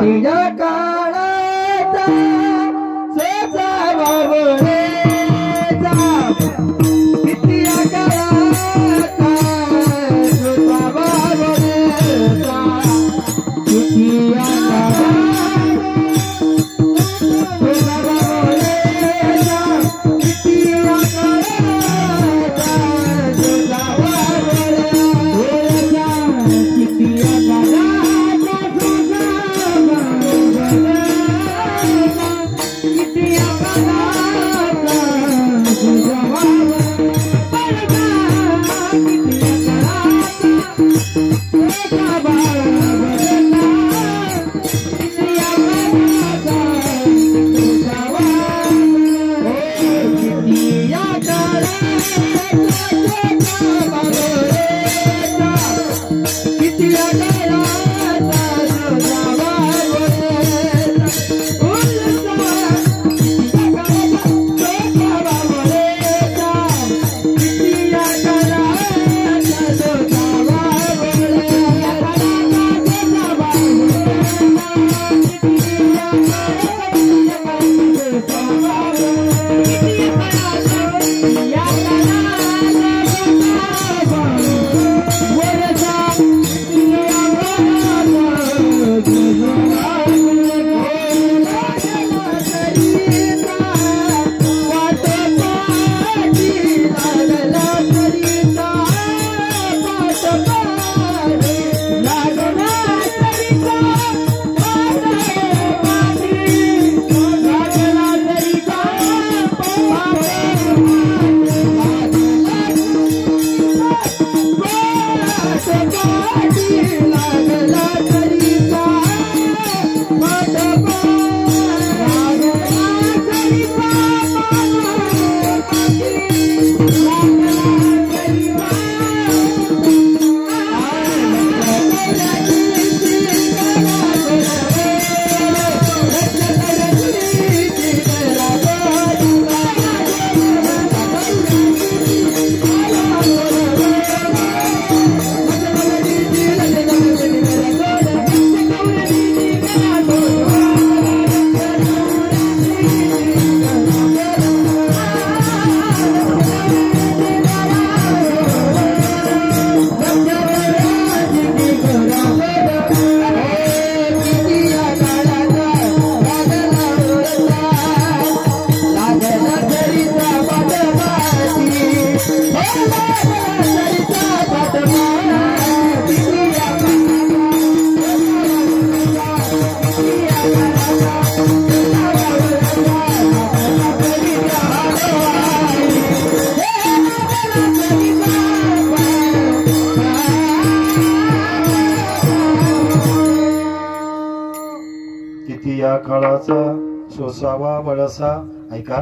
किती या काळाचा सोसावा वळसा. ऐका,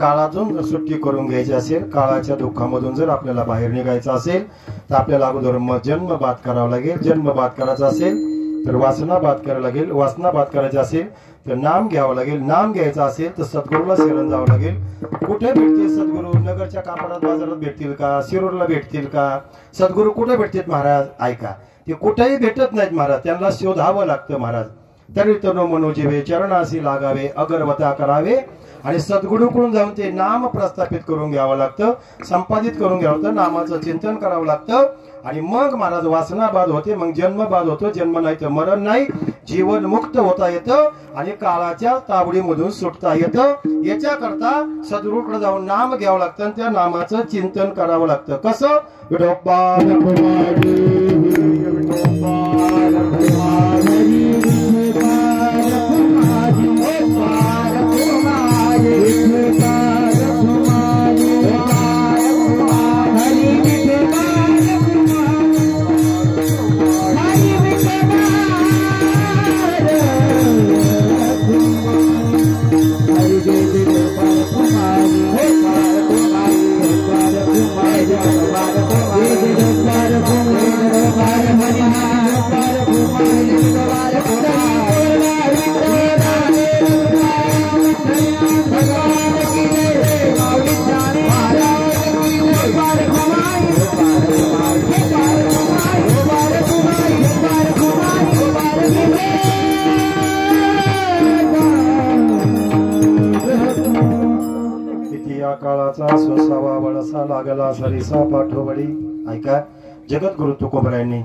काळातून जर सुट्टी करून घ्यायची असेल, काळाच्या दुःखामधून जर आपल्याला बाहेर निघायचं असेल तर आपल्याला अगोदर जन्म बाद करावा लागेल. जन्म बाद करायचा असेल तर वासना बाद करावं लागेल. वासना बाद करायची असेल तर नाम घ्यावं लागेल. नाम घ्यायचं असेल तर सद्गुरूला शरण जावं लागेल. कुठे भेटतील सद्गुरू? नगरच्या कापडात बाजारात भेटतील का? शिरूरला भेटतील का? सद्गुरू कुठे भेटतील महाराज? ऐका, ते कुठेही भेटत नाहीत महाराज, त्यांना शोधावं लागतं महाराज. तरी तनो मनोजीवे चरणाशी लागावे, अगरवता करावे आणि सद्गुरूकडून जाऊन ते नाम प्रस्थापित करून घ्यावं लागतं, संपादित करून घ्यावं लागतं, नामाचं चिंतन करावं लागतं. आणि मग महाराज वासना बाद होते, मग जन्म बाद होतो. जन्म नाही तर मरण नाही, जीवन मुक्त होता येतं आणि काळाच्या तावडीमधून सुटता येतं. याच्याकरता सद्गुरूकडे जाऊन नाम घ्यावं लागतं आणि त्या नामाचं चिंतन करावं लागतं. कसं? विठोबा काळाचा स्वसावा वळसा लागला सरीसा पाठोवडी. ऐका, जगद्गुरु तुकोबरायांनी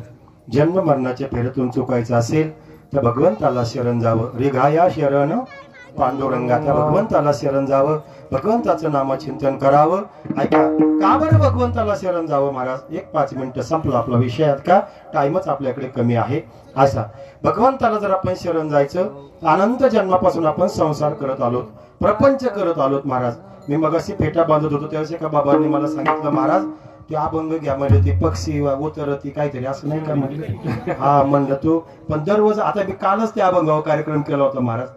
जन्म मरणाच्या फेऱ्यातून चुकायचं असेल तर भगवंताला शरण जावं. रिघाया शरण पांडुरंगा, त्या भगवंताला शरण जावं, भगवंताचं नामचिंतन करावं. ऐका, का बरं भगवंताला शरण जावं महाराज? 1-5 मिनिटं संपला आपला विषय. का टाइमच आपल्याकडे कमी आहे. असा भगवंताला जर आपण शरण जायचं, अनंत जन्मापासून आपण संसार करत आलोत, प्रपंच करत आलोत महाराज. मी मगाशी फेटा बांधत होतो त्यावेळेस एका बाबांनी मला सांगितलं, महाराज ते अभंग घ्या म्हणजे ते पक्षी उतरती काहीतरी असं नाही का म्हटलं. हा म्हणलं तू, पण दररोज आता मी कालच त्या अभंगावर कार्यक्रम केला होता महाराज.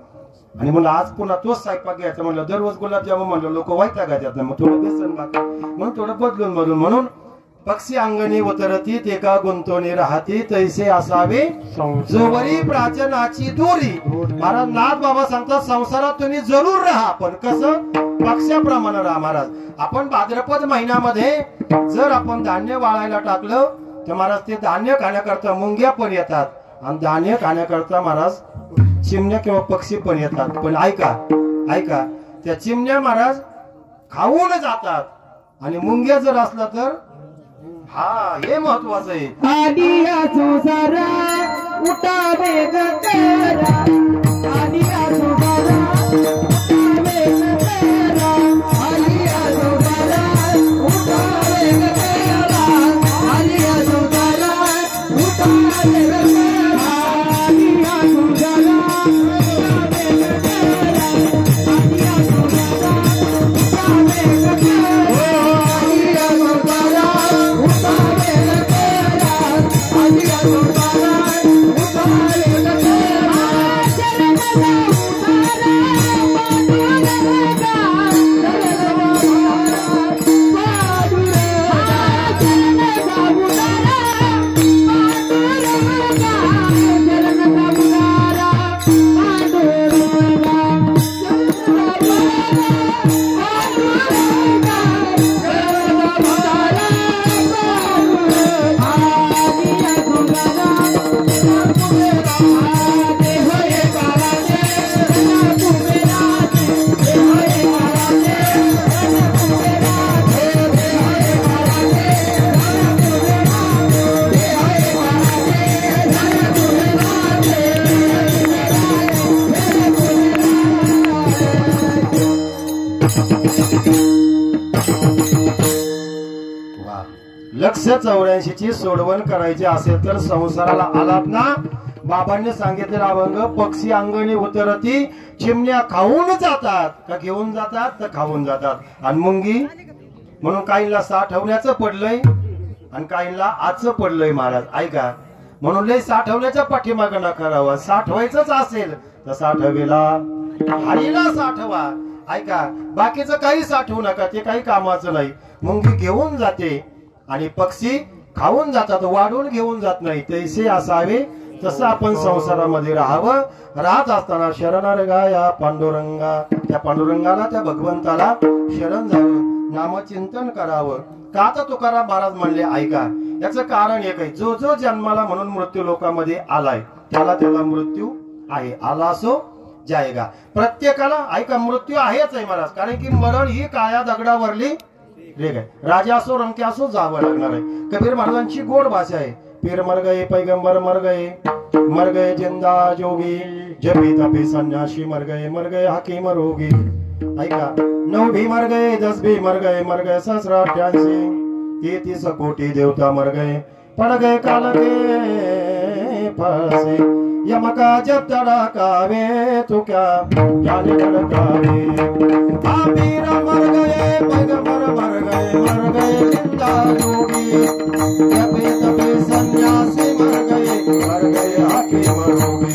आणि म्हणलं आज पुन्हा तोच स्वयंपाक घ्यायचा. म्हणलं दररोज गुलाबजामुन म्हणलं लोक वाईटा घ्यायच्यात ना, मग थोडं बेसन लागतं म्हणून थोडं बदलून म्हणून पक्षी अंगणी उतरती ते का गुंतवणी राहती, तैसे असावे जोवरी प्राचनाची दोरी. महाराज नाथ बाबा सांगतात संसारात तुम्ही जरूर राहा, पण कसं? पक्षाप्रमाणे राहा महाराज. आपण भाद्रपद महिन्यामध्ये जर आपण धान्य वाळायला टाकलं तर महाराज ते धान्य खाण्याकरता मुंग्या पण येतात आणि धान्य खाण्याकरता महाराज चिमण्या किंवा पक्षी पण येतात. पण ऐका ऐका, त्या चिमण्या महाराज खाऊन जातात आणि मुंग्या जर असला तर हा हे महत्वाचं आहे. आधी संसारा उठावे गरा, आधी संसारा उठावे गरा, आधी संसारा उठावे गरा, आधी संसारा उठावे गरा, आधी संसारा उठावे गरा, आधी संसारा उठावे लक्ष 84 ची सोडवण करायची असेल तर संसाराला आलात ना, बाबांनी सांगितले अभंग, पक्षी अंगणी उतरती चिमण्या खाऊन जातात का घेऊन जातात तर खाऊन जातात. आणि मुंगी म्हणून काहींना साठवण्याचं पडलंय आणि काहींना आजचं पडलंय महाराज. ऐका, म्हणून लय साठवल्याच्या पाठीमागं न करावं. साठवायचंच असेल तर साठवेला हरीला साठवा. ऐका, बाकीचं काही साठवू नका, ते काही कामाचं नाही. मुंगी घेऊन जाते आणि पक्षी खाऊन जातात, वाढून घेऊन जात नाही. तैसे असावे तसं आपण संसारामध्ये राहावं. राहत असताना शरणार गाया पांडुरंगा, त्या पांडुरंगाला, त्या भगवंताला शरण जावं, नामचिंतन करावं. का तर तुकाराम महाराज म्हणले, ऐका, याचं कारण एक आहे, जो जो जन्माला म्हणून मृत्यू लोकांमध्ये आलाय त्याला त्याला मृत्यू आहे. आला सो जाएगा. प्रत्येकाला ऐका मृत्यू आहेच आहे महाराज, कारण की मरण ही काया दगडावरली रेग आहे. राजा असो रंके असो जावं लागणार आहे. कबीर महाराजांची गोड भाषा आहे. पीर मर गए, पैगंबर मर गए जिंदा जोगी, जबी तपी संन्यासी मर गए हकीम रोगी. ऐका, 9 भी मर गए, 10 भी मर गए सहस्राठ्यांशी, 33 कोटी देवता मर गए, पड़ गए काल के फांसी. यम का जब तड़कावे तो क्या जाने तड़कावे. पीर मर गए, पैगंबर मर गए जिंदा जोगी, जबी तपी संन्यासी मर गए हकीम रोगी.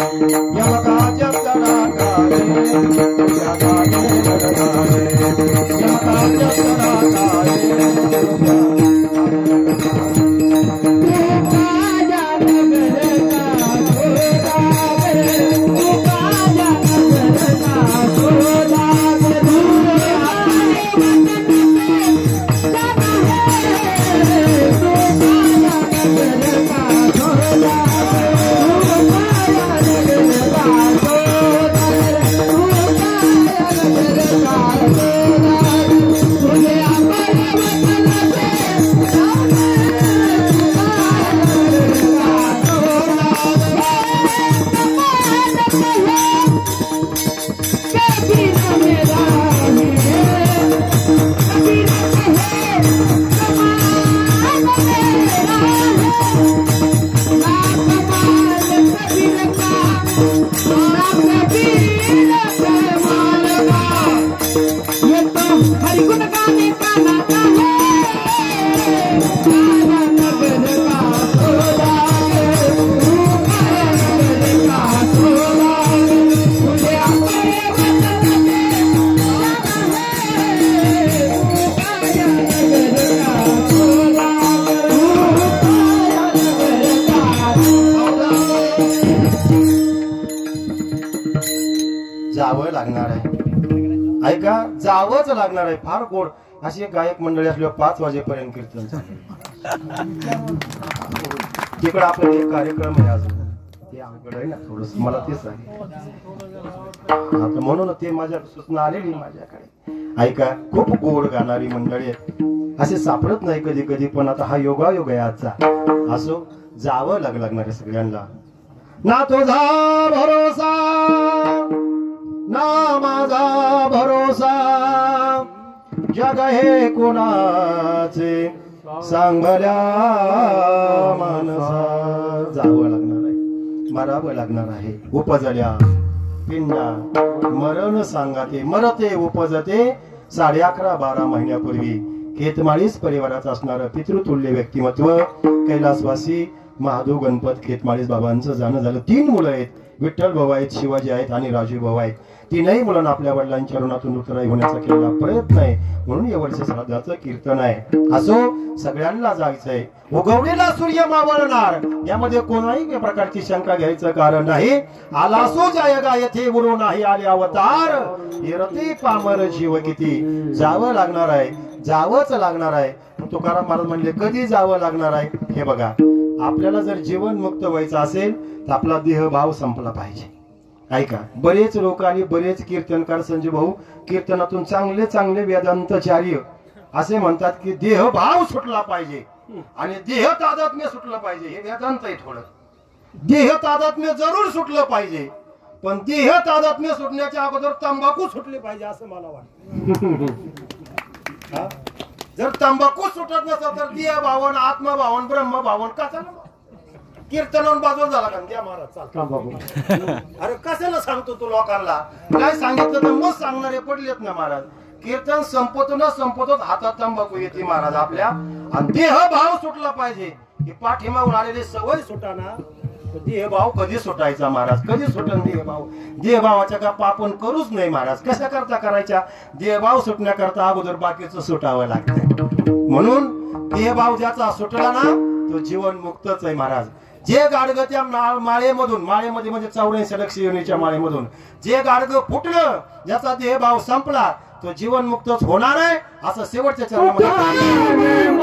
यम का जब तड़कावे तो क्या जाने तड़कावे. यम का जब तड़कावे जावं लागणार आहे. ऐका, जावंच लागणार आहे. फार गोड अशी गायक मंडळी असल्यावर 5 वाजेपर्यंत कीर्तन चालू. तिकडे आपला एक कार्यक्रम आहे अजून, ते अवघड आहे ना थोडस, मला तेच आहे आता, म्हणून ते माझ्या सूचना आलेली माझ्याकडे. ऐका, खूप गोड गाणारी मंडळी आहे, असे सापडत नाही कधी कधी, पण आता हा योगायोग आहे आजचा. असो, जावं लागणार आहे सगळ्यांना. ना तुझा भरोसा ना माझा भरोसा, जग हे कोणाचे सांगल्या मानसा. जावं लागणार आहे, मरावं लागणार आहे. उपजल्या पिंडा मरण सांगाते, मरते उपजते 11.5-12 महिन्यापूर्वी. खेतमाळीस परिवारात असणारं पितृतुल्य व्यक्तिमत्व कैलासवासी महादेव गणपत खेतमाळीस बाबांचं जाणं झालं. 3 मुलं आहेत, विठ्ठल भाऊ आहेत, शिवाजी आहेत आणि राजू भाऊ आहेत. 3ही मुलांना आपल्या वडिलांच्या ऋणातून उतराई होण्याचा केलेला प्रयत्न आहे, म्हणून या वर्षी श्राद्धाचं कीर्तन आहे. असो, सगळ्यांना जायचंय. उगवलेला सूर्य मावळणार, यामध्ये कोणाही प्रकारची शंका घ्यायचं कारण नाही. आला सो जायगा येथे उरू नाही आले अवतार, येरते पामर जीव किती. जावं लागणार आहे, जावंच लागणार आहे. तुकाराम महाराज म्हणले, कधी जावं लागणार आहे. हे बघा, आपल्याला जर जीवन मुक्त व्हायचं असेल तर आपला देहभाव संपला पाहिजे. ऐका, बरेच लोक आणि बरेच कीर्तनकार संजय भाऊ कीर्तनातून चांगले चांगले वेदांतचार्य असे म्हणतात की देहभाव सुटला पाहिजे आणि देह तादात्म्य सुटलं पाहिजे. हे वेदांत आहे थोडं. देह तादात्म्य जरूर सुटलं पाहिजे, पण देह तादात्म्य सुटण्याच्या अगोदर तंबाखू सुटले पाहिजे असं मला वाटतं. जर तंबाखू सुटत नसेल तर देह भावन, आत्मभावन, ब्रह्मभावन का चाललं. कीर्तनावर बाजूला झाला का त्या महाराज. अरे कशाला सांगतो तू लोकांना, काय सांगितलं तर मग सांगणारे पडलेत ना महाराज. कीर्तन संपतो ना संपतो हातात तंबाखू येते महाराज आपल्या, आणि देह भाव सुटला पाहिजे. ही पाठीमागून आलेली सवय सुटाना देह भाव कधी सुटायचा महाराज, कधी सुटन देह भाव? देह भावाच्या का पापण करूच नाही महाराज. कशा करता करायच्या? देह भाव सुटण्याकरता अगोदर बाकीचं सुटावं लागतं. म्हणून देह भाव ज्याचा सुटला ना तो जीवन मुक्तच आहे महाराज. जे गाडगं त्या माळेमधून, माळेमध्ये म्हणजे 84 लक्ष योनीच्या माळेमधून जे गाडगं फुटलं, ज्याचा देह भाव संपला तो जीवन मुक्तच होणार आहे असं शेवटच्या चरणामध्ये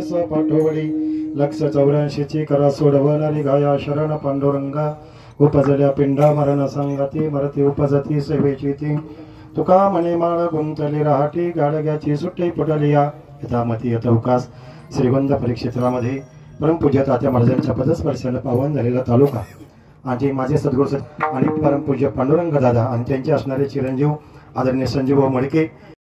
झाली पाठवडी लक्ष 84 करा सोडवणारी गाया शरण पांडुरंगा उपजल्या पिंडा मरण संगती मरती उपजती सेवेची ती तुका म्हणे माळ गुंतली राहाटी गाडग्याची सुट्टी पुटलिया यथामती यथौकास श्रीगोंदा परिक्षेत्रामध्ये परमपूज्य तात्या महाराजांच्या पदस्पर्शाने पावन झालेला तालुका आणि माझे सद्गुरू आणि परमपूज्य पांडुरंग दादा आणि त्यांचे असणारे चिरंजीव आदरणीय संजीव मडके